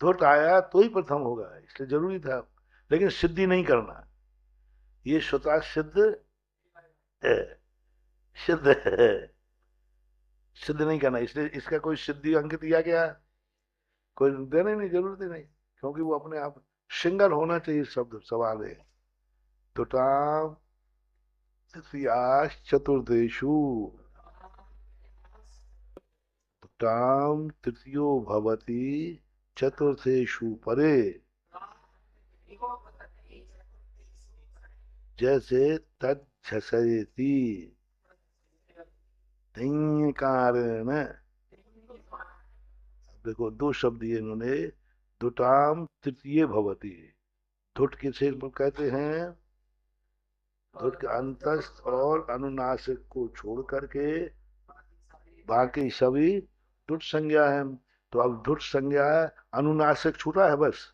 धुट आया तो ही प्रथम होगा, इसलिए जरूरी था। लेकिन सिद्धि नहीं करना, ये स्वतः सिद्ध है, सिद्ध है, सिद्ध नहीं करना। इसलिए इसका कोई सिद्धि अंक दिया गया, कोई देने नहीं, जरूरत ही नहीं। क्योंकि वो अपने आप सिंगल होना चाहिए शब्द, सवाल है। तो तृतीयाश्च चतुर्देषु ताम तृतीयो भवति चतुर्थेषु परे। जैसे तद्धसयति कारण। देखो दो शब्द दिए इन्होंने। दुटाम तृतीय भवति। धुट किसे कहते हैं? धुट के अंतस्थ और अनुनासिक को छोड़ करके बाकी सभी धुट संज्ञा है। तो अब धुट संज्ञा है, अनुनासिक छूटा है बस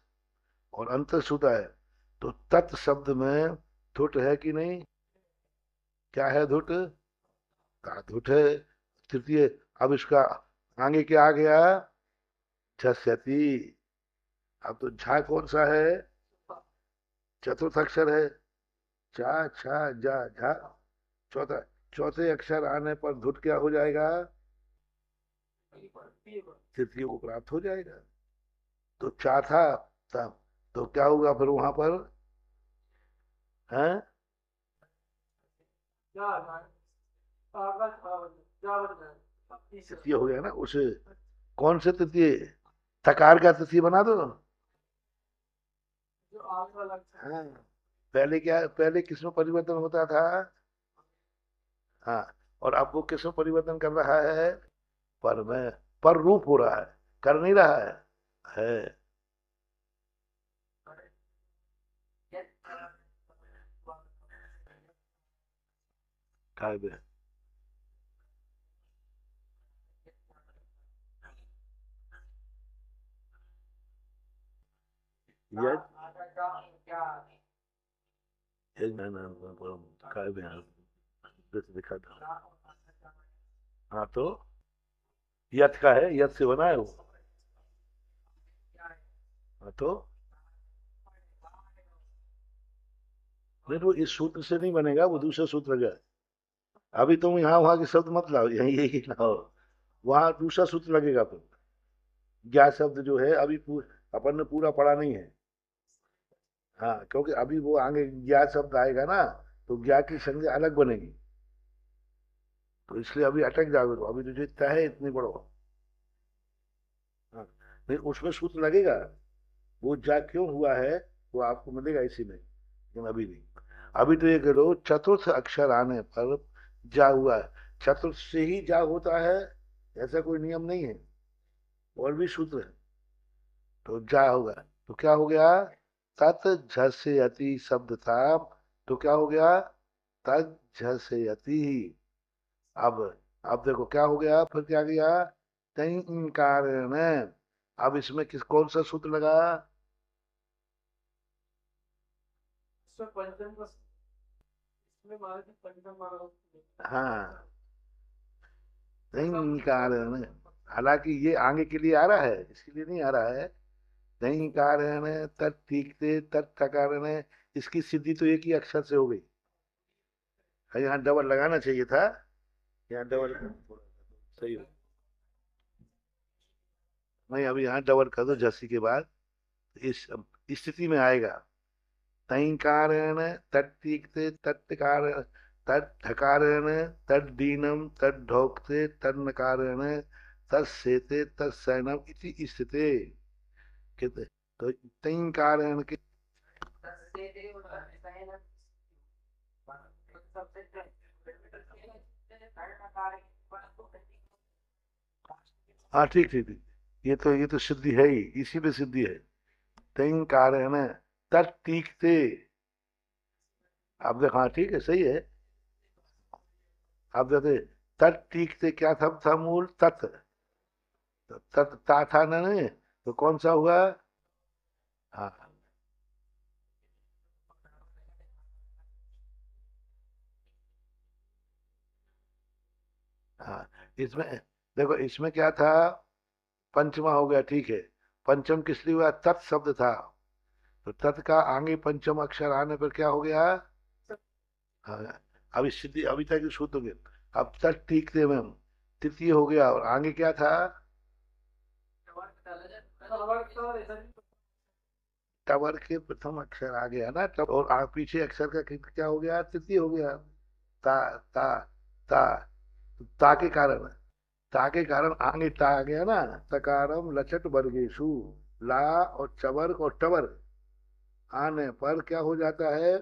और अंतस्थ छूटा है। तो तत् शब्द में धुट है कि नहीं? क्या है धुट? का धुट है तृतीय। अब इसका आगे क्या आ गया? झस्यति। अब तो झा कौन सा है? चतुर्थ अक्षर है। चा छा जा झा चौथा। चौथे अक्षर आने पर धुट क्या हो जाएगा? तृतीय को प्राप्त हो जाएगा। तो चा था तब, तो क्या होगा फिर वहां पर? है तृतीय हो गया ना उसे। कौन से तृतीय? थकार का तृतीय बना दो। हाँ, पहले क्या, पहले किसमें परिवर्तन होता था? हाँ, और अब वो किसमें परिवर्तन कर रहा है? पर में। पर रूप हो रहा है, कर नहीं रहा है। काय में? यज यज में नाम काय में जैसे दिखा था। हाँ तो यथ का है, यथ से बना है वो। हाँ तो नहीं, वो इस सूत्र से नहीं बनेगा, वो दूसरा सूत्र है। अभी तुम यहाँ वहां के शब्द मत लाओ, यही यही लाओ। वहां दूसरा सूत्र लगेगा फिर। ज्ञा शब्द जो है अभी अपन ने पूरा पढ़ा नहीं है। हाँ, क्योंकि अभी वो आगे ज्ञा शब्द आएगा ना, तो ज्ञा की संज्ञा अलग बनेगी। तो इसलिए अभी अटक जाओगे, तो अभी तो जितना है इतनी पढ़ो। हाँ, नहीं उसमें सूत्र लगेगा। वो जा क्यों हुआ है वो आपको मिलेगा इसी में, लेकिन अभी नहीं। अभी तो ये करो, चतुर्थ अक्षर आने पर जा हुआ है। चतुर्थ से ही जा होता है ऐसा कोई नियम नहीं है, और भी सूत्र है। तो जा होगा, तो क्या हो गया? तत् झस्यति शब्द था, तो क्या हो गया? तत् झस्यति। अब अब देखो क्या हो गया, फिर क्या गया? तई कारण। अब इसमें किस कौन सा सूत्र लगा? हाँ, तई कारण। हालांकि ये आगे के लिए आ रहा है, इसके लिए नहीं आ रहा है। तई कारण तत्तीकते तत्कारण। इसकी सिद्धि तो एक ही अक्षर से हो गई। यहाँ डबल लगाना चाहिए था। यहाँ डबल सही हो। नहीं, अभी यहाँ डबल कर दो जसी के बाद। इस स्थिति में आएगा। तई कारण तत्तीकते तत्कारण तद्धकारण तद्दीनम तद्धोक्ते तन्नकारण तत्सेते तत्सैनम इति स्थिते। कहते तो तई कारण के। हाँ ठीक ठीक ठीक। ये तो सिद्धि है ही, इसी में सिद्धि है। तई कारण तत्तीकते। आप देख, हाँ ठीक है, सही है। आप देखते तत्तीकते क्या था मूल तत्। तत् ता था ना, नहीं तो कौन सा हुआ? हाँ हाँ। इसमें देखो, इसमें क्या था? पंचमा हो गया, ठीक है। पंचम किस लिए हुआ? तत् शब्द था। तो तत् का आगे पंचम अक्षर आने पर क्या हो गया? हाँ। अब स्थिति अभी तक शुद्ध हो गया। अब तत् टीकते में तृतीय हो गया, और आगे क्या था? टवर के प्रथम अक्षर आ गया ना तब, और पीछे अक्षर का क्या हो गया? तृतीय हो गया। ता ता ता ता के कारण, ता के कारण आगे ता आ गया ना। तकारम लचट वर्गेशु, ला और चवर और टवर आने पर क्या हो जाता है,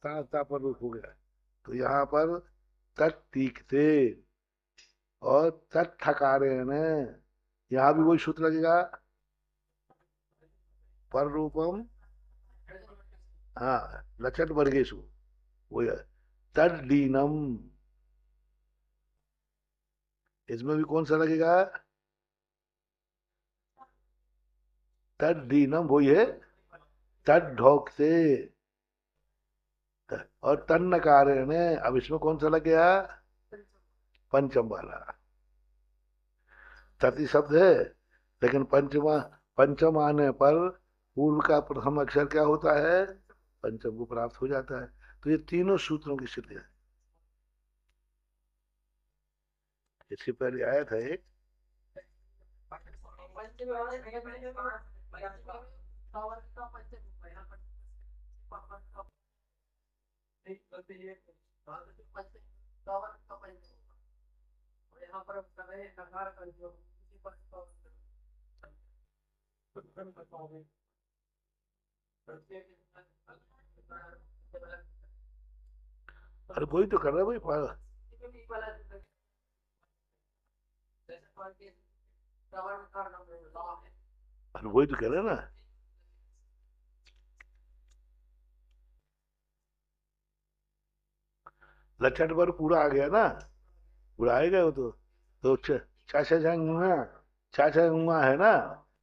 ता पर रूप हो गया। तो यहाँ पर तट तीखते और तट ठकारे ने, यहाँ भी वही सूत्र लगेगा, पर रूपम, हाँ लचट वर्गेशु, वो है तद्दीनम। इसमें भी कौन सा लगेगा, तद्दीनम वही है, तद ढोक से। और तन्नकारे ने, अब इसमें कौन सा लग गया, पंचम वाला। तति शब्द है, लेकिन पंचमा, पंचम आने पर पूर्व का प्रथम अक्षर क्या होता है, पंचम को प्राप्त हो जाता है। तो ये तीनों सूत्रों की स्थिति है। इससे पहले आया था एक, अरे वही तो कर रहा है भाई अरे वही तो कह रहे हैं ना। लक्षण पर पूरा आ गया ना, पूरा आएगा वो तो चाचा झांगुआ, चाचा गुआ है ना,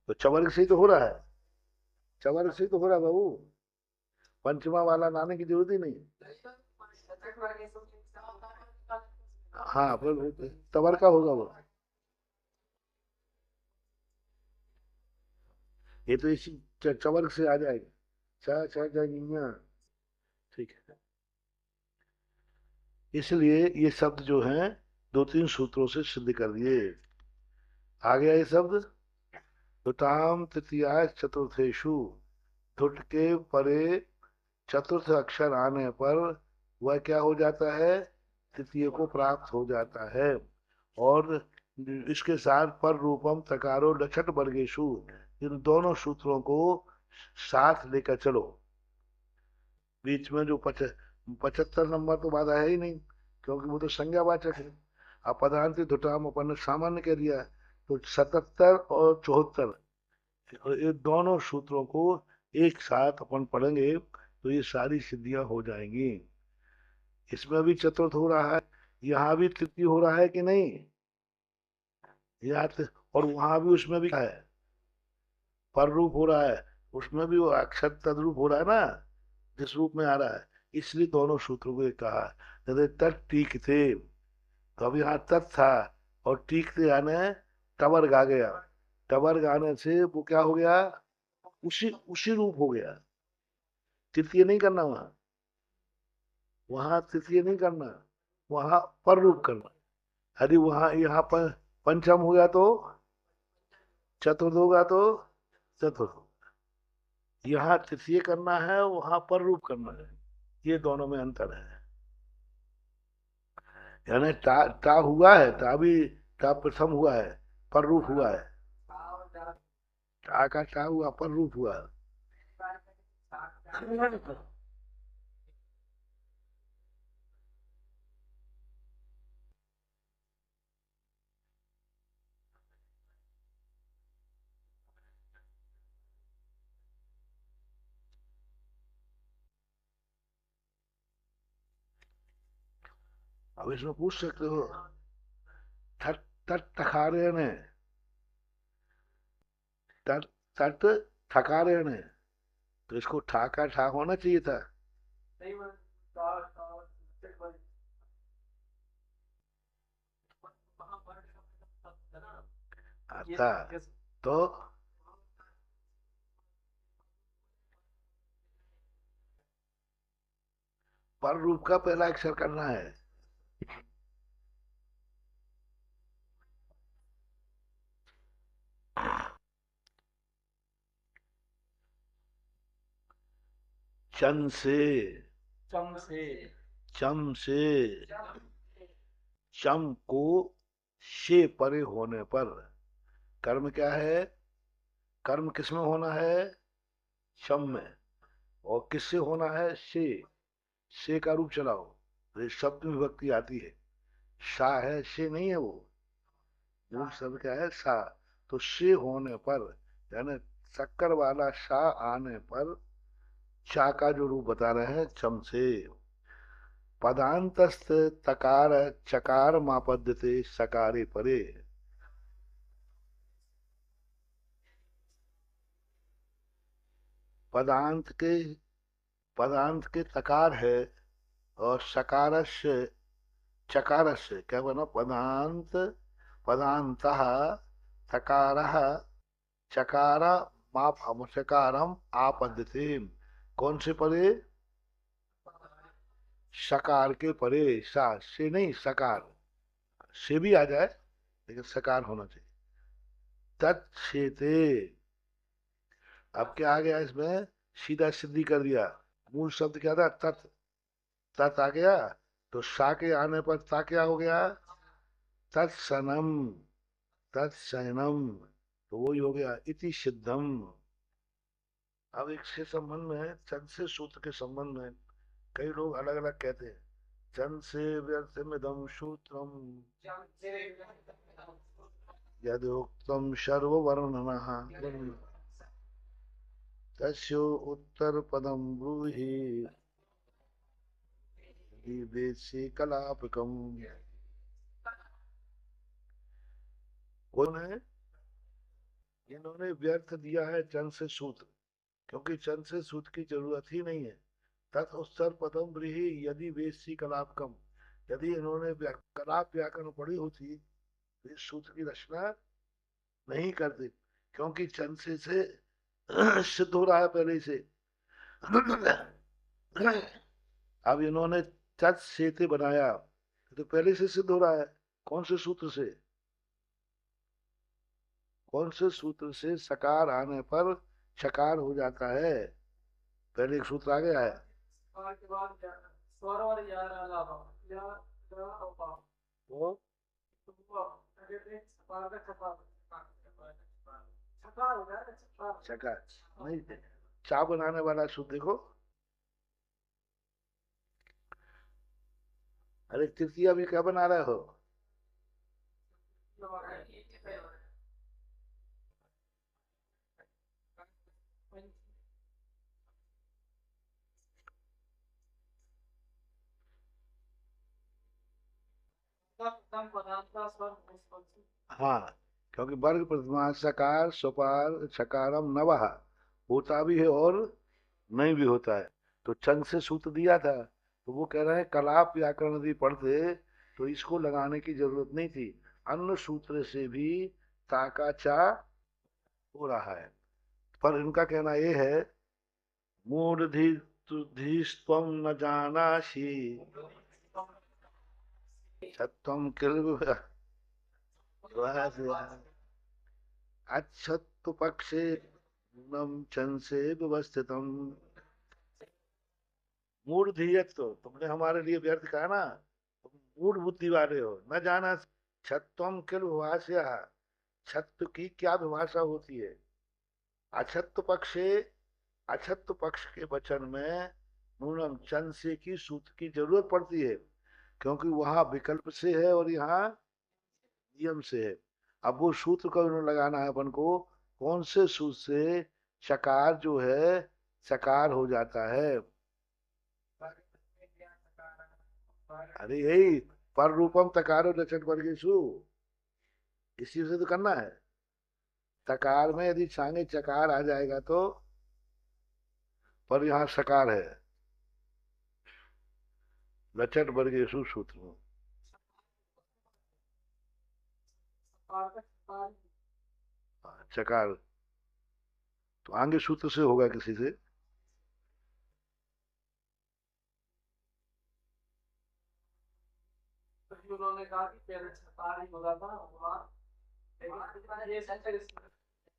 तो चवर्ग से ही तो हो रहा है, चवर्ग से ही तो हो रहा है बाबू, पंचमा वाला लाने की जरूरत ही नहीं। हाँ पर तवर का होगा वो, ये तो इसी चवर्ग से आ जाएगा, चाचा झांगुआ। ठीक है, इसलिए ये शब्द जो हैं दो तीन सूत्रों से सिद्ध कर दिए। आ गया ये शब्द, तुताम तृतीया चतुर्थेषु, धुट के परे चतुर्थ अक्षर आने पर वह क्या हो जाता है, तृतीय को प्राप्त हो जाता है। और इसके साथ पर रूपम तकारो लक्षट वर्गेशु, इन दोनों सूत्रों को साथ लेकर चलो। बीच में जो 75 नंबर तो बाधा है ही नहीं, क्योंकि वो तो संज्ञावाचक है। अब पदांत धुटाम अपन ने सामान्य कह दिया, तो 77 और 74, और ये दोनों सूत्रों को एक साथ अपन पढ़ेंगे तो ये सारी सिद्धियां हो जाएंगी। इसमें भी चतुर्थ हो रहा है, यहाँ भी तृतीय हो रहा है कि नहीं, और वहां भी उसमें भी है, पर रूप हो रहा है, उसमें भी वो अक्षर तद्रूप हो रहा है ना, जिस रूप में आ रहा है। इसलिए दोनों सूत्रों को एक कहा, जैसे तट टीक थे, तो अब यहाँ तट था, और टीक थे आने टवर्ग आ गया, टवर्ग आने से वो क्या हो गया, उसी उसी रूप हो गया। तृतीय नहीं करना वहां, वहां तृतीय नहीं करना, वहां पर रूप करना। यदि वहां यहाँ पर पंचम हो गया तो चतुर्थ होगा तो चतुर्थ, यहाँ तृतीय करना है, वहां पर रूप करना है। ये दोनों में अंतर है। यानी ता हुआ है, ता भी, ता प्रथम हुआ है, पर रूप हुआ है, ता का ता हुआ, पर रूप हुआ है। अब इसमें पूछ सकते हो, ठट तट ठकारे ने, तट तट ठकारे ने, तो इसको ठाका ठा होना चाहिए था। आता तो पर रूप का पहला अक्षर करना है। चन से, चम से, चम से, चम को से परे होने पर, कर्म क्या है? कर्म किसमें होना है? चम में। और किससे होना है? से का रूप चलाओ, तो ये शब्द में विभक्ति आती है। सा है, से नहीं है वो। मूल शब्द क्या है? सा। तो से होने पर, यानी शक्कर वाला सा आने पर, चा का जो रूप बता रहे हैं चम से। पदांतस्थ तकार चकार मापद्यते सकारे परे। पदांत के, पदांत के तकार है, और सकारस्य, चकारस्य क्या बना? पदांत, पदांतः तकारः चकार माप हम चकारम आपद्यते। कौन से परे? सकार के परे। सा से नहीं, सकार। से भी आ जाए लेकिन सकार होना चाहिए। तत्क्षेते। अब क्या आ गया इसमें? सीधा सिद्धि कर दिया। मूल शब्द क्या था? तत्। तत् आ गया, तो सा के आने पर ता क्या हो गया? तत्सनम, तत्सैनम। तो वही हो गया इति सिद्धम। अब एक से संबंध में है, चंद से सूत्र के संबंध में कई लोग अलग अलग कहते हैं। चंद से व्यर्थमिदं सूत्रम यदुक्तम सर्ववर्णनः तस्य उत्तर पदम ब्रूहि वेत्सि कलापकम। कौन है? इन्होंने व्यर्थ दिया है चंद से सूत्र, क्योंकि चंद से सूत्र की जरूरत ही नहीं है। तत् उत्तर पदम ब्रीहि यदि वेत्सि कलापकम। यदि इन्होंने कलाप व्याकरण पढ़ी होती तो इस सूत्र की रचना नहीं करते, क्योंकि चंद से सिद्ध हो रहा है पहले से। अब इन्होंने तत् सेते बनाया, तो पहले से सिद्ध हो रहा है। कौन से सूत्र से? कौन से सूत्र से सकार आने पर चकार हो जाता है? पहले एक सूत्र आ गया है। वो चकार नहीं, चा बनाने वाला सूत्र देखो। अरे तृतीया भी क्या बना रहे हो? हाँ, क्योंकि वर्ग प्रथमा सकार स्वपार सकारम नवः होता भी है और नहीं भी होता है। तो चंद से सूत्र दिया था, तो वो कह रहे हैं कलाप व्याकरण यदि पढ़ते तो इसको लगाने की जरूरत नहीं थी। अन्य सूत्र से भी ताका चा हो रहा है। पर इनका कहना ये है, मूढ़धि धीस्त्वं न जानासि सत्वं किल अच्छत्व पक्षे नम चंसे व्यवस्थितम। मूढ़ धीयत्व, तुमने हमारे लिए व्यर्थ कहा ना, तुम मूढ़ बुद्धि वाले हो। न जाना छत्वम किल विभाषा, छत्व की क्या विभाषा होती है? अछत्व पक्षे, अछत्व पक्ष के वचन में नूनम चंद से की सूत्र की जरूरत पड़ती है, क्योंकि वहां विकल्प से है और यहाँ नियम से है। अब वो सूत्र को उन्होंने लगाना है अपन को। कौन से सूत्र से चकार जो है सकार हो जाता है? अरे यही पर रूपम तकारो लक्षण वर्गीसु, इसी से तो करना है। तकार में यदि छांगे चकार आ जाएगा तो, पर यहाँ सकार है। लचट वर्गीसु सूत्र में। हाँ, चकार तो आगे सूत्र से होगा किसी से।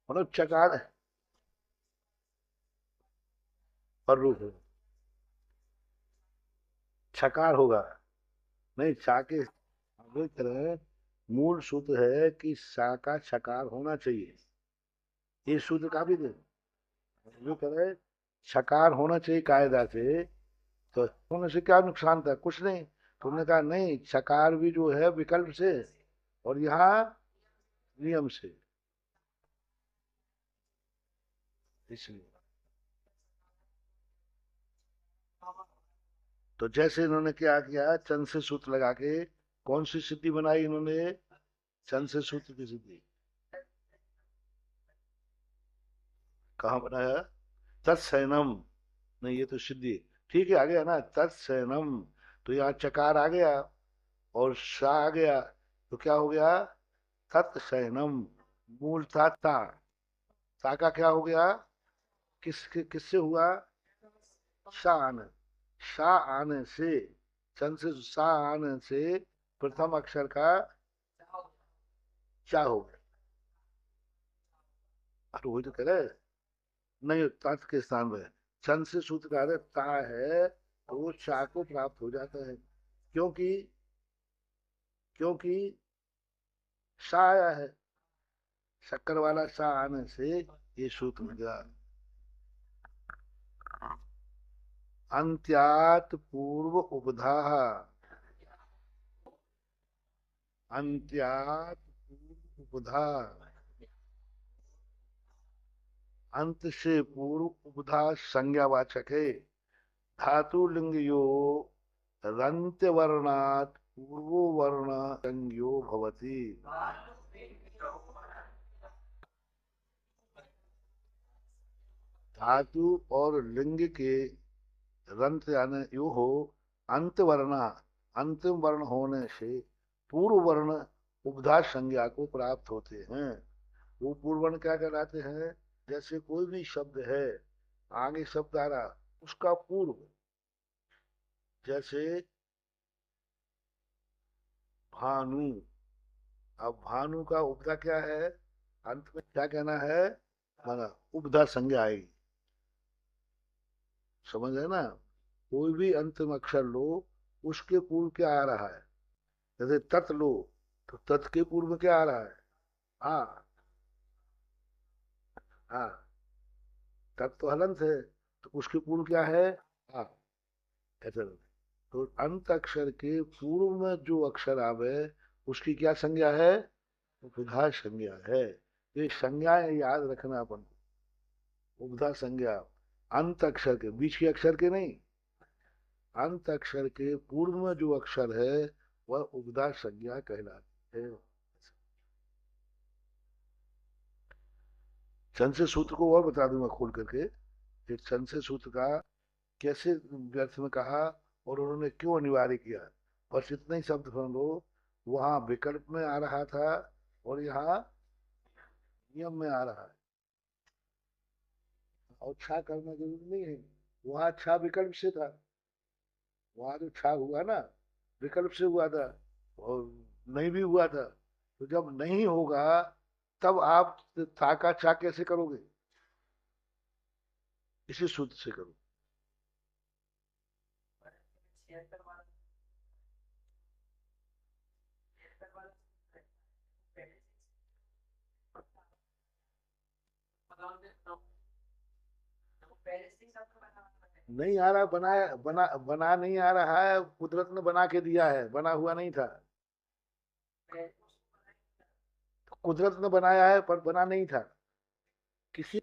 मतलब चकार पर रूप है। छकार होगा। नहीं, चा के आगे कह रहे हैं, मूल सूत्र है कि सा का छकार होना चाहिए। ये सूत्र काफी थे। जो कह रहे हैं, छकार होना चाहिए कायदा से, तो होने से क्या नुकसान था? कुछ नहीं। तुमने कहा नहीं, छकार भी जो है विकल्प से, और यहाँ नियम से, इसलिए। तो जैसे इन्होंने क्या किया, चंद से सूत्र लगा के कौन सी सिद्धि बनाई इन्होंने? चंद से सूत्र की सिद्धि। कहाँ बनाया? तत्सैनम। नहीं, ये तो सिद्धि। ठीक है, आ गया ना तत्सैनम। तो यहाँ चकार आ गया और सा आ गया, तो क्या हो गया? तत्सैनम। मूल था ता, ता का क्या हो गया? किससे हुआ? सा आने। सा आने से, चंद से सा आने से प्रथम अक्षर का चा हो गया। अरे वही तो कह रहे हैं। नहीं, तत् के स्थान में चंद से सूत्र का अर्थ ता है, तो वो चा को प्राप्त हो जाता है। क्योंकि क्योंकि सा आया है, शक्कर वाला सा आने से ये सूत्र मिला। अंत्यात पूर्व उपधा। अंत्यात पूर्व उपधा। अंत से पूर्व उपधा संज्ञावाचक है। धातु लिंग यो रंत्य वर्णात् पूर्वो वर्ण संज्ञो भवति। धातु और लिंग के रंत यानी यो हो, अंत वर्णा, अंतिम वर्ण होने से पूर्व वर्ण उपधा संज्ञा को प्राप्त होते हैं। वो पूर्व वर्ण क्या कहलाते हैं? जैसे कोई भी शब्द है, आगे शब्द आ रहा, उसका पूर्व, जैसे भानु। अब भानु का उपधा क्या है? अंत में क्या कहना है? माना उपधा संज्ञा आएगी। समझ है ना? कोई भी अंतिम अक्षर लो, उसके पूर्व क्या आ रहा है? जैसे तत् लो, तो तत् के पूर्व में क्या आ रहा है? आ। हाँ, तत् तो हलंत है, तो उसके पूर्व क्या है? आ। ऐसा। तो अंत अक्षर के पूर्व में जो अक्षर आवे, उसकी क्या संज्ञा है? उपधा संज्ञा है। ये संज्ञाएं याद रखना अपन को। उपधा संज्ञा अंत अक्षर के, बीच के अक्षर के नहीं, अंत अक्षर के पूर्व में जो अक्षर है वह उपधा संज्ञा कहलाती है। संशय सूत्र को और बता दूंगा खोल करके। एक संशय सूत्र का कैसे व्यर्थ में कहा और उन्होंने क्यों अनिवार्य किया। बस इतना ही शब्द सुन लो। वहां विकल्प में आ रहा था और यहाँ नियम में आ रहा है। और छा करना जरूरी नहीं है। वहां छा विकल्प से था, वहां जो छा हुआ ना, विकल्प से हुआ था। और नहीं भी हुआ था। तो जब नहीं होगा, तब आप था का छा कैसे करोगे? इसी सूत्र से करो। नहीं आ रहा, बनाया बना नहीं आ रहा है, कुदरत ने बना के दिया है, बना हुआ नहीं था। कुदरत ने बनाया है पर बना नहीं था किसी।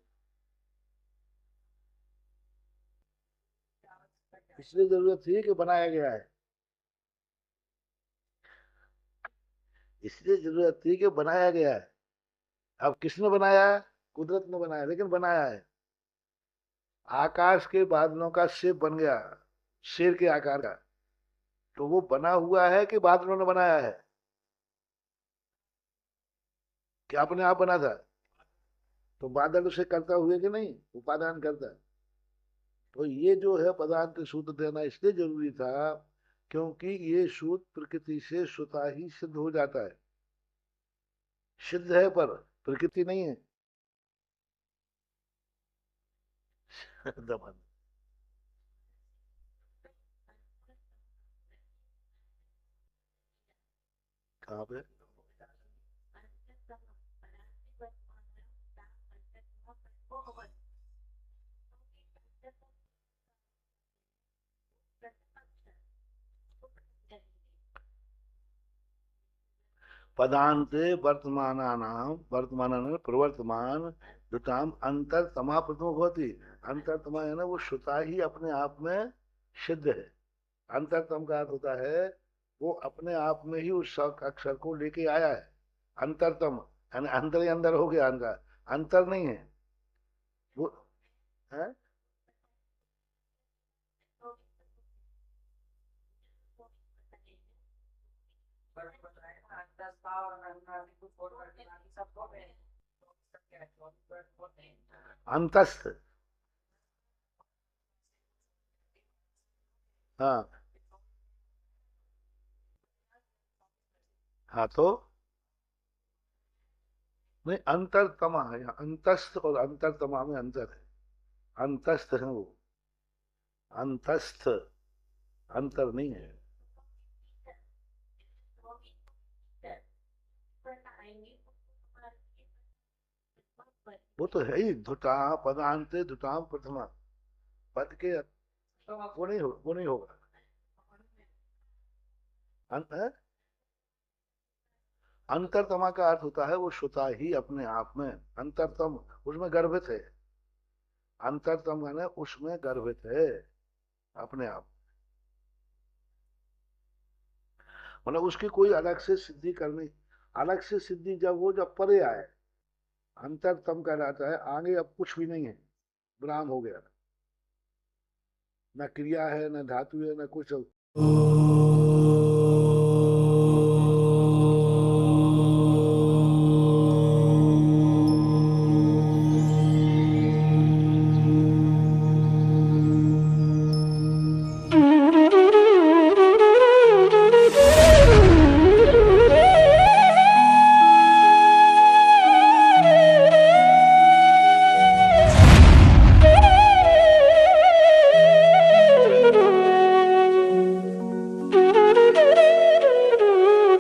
इसलिए जरूरत थी कि बनाया गया है। इसलिए जरूरत थी कि बनाया गया है। अब किसने बनाया है? कुदरत ने बनाया, लेकिन बनाया है। आकाश के बादलों का शेप बन गया, शेर के आकार का। तो वो बना हुआ है कि बादलों ने बनाया है? कि अपने आप बना था? तो बादल उसे करता हुए कि नहीं, उपादान करता। तो ये जो है पदार्थ सूत्र देना इसलिए जरूरी था, क्योंकि ये सूत्र प्रकृति से स्वतः ही सिद्ध हो जाता है। सिद्ध है पर प्रकृति नहीं है। दमन। कहाँ पे? पदांते वर्तमानानाम वर्तमानान प्रवर्तमान दुताम अंतरतमा प्रथम होती। अंतरतमा है ना, वो श्रुता ही अपने आप में सिद्ध है। अंतरतम का अर्थ होता है वो अपने आप में ही उस अक्षर को लेके आया है। अंतरतम यानी अंदर ही अंदर हो गया, अंदर अंतर नहीं है वो है। अंतस्थ। हाँ। हाँ तो नहीं, अंतरतमा है यहाँ, अंतस्थ और अंतरतमा में अंतर है। अंतस्थ है वो, अंतस्थ, अंतर नहीं है। वो तो है ही, धुता पदांते धुताम प्रथमा, पद के वो नहीं हो, वो नहीं होगा। है? अंतरतमा का अर्थ होता है वो श्रुता ही अपने आप में, अंतरतम उसमें गर्भित है। अंतरतम माने उसमें गर्भित है अपने आप, मतलब उसकी कोई अलग से सिद्धि करनी। अलग से सिद्धि जब वो जब परे आए, अंतरतम कहलाता है आगे अब कुछ भी नहीं है, विराम हो गया, न क्रिया है न धातु है न कुछ।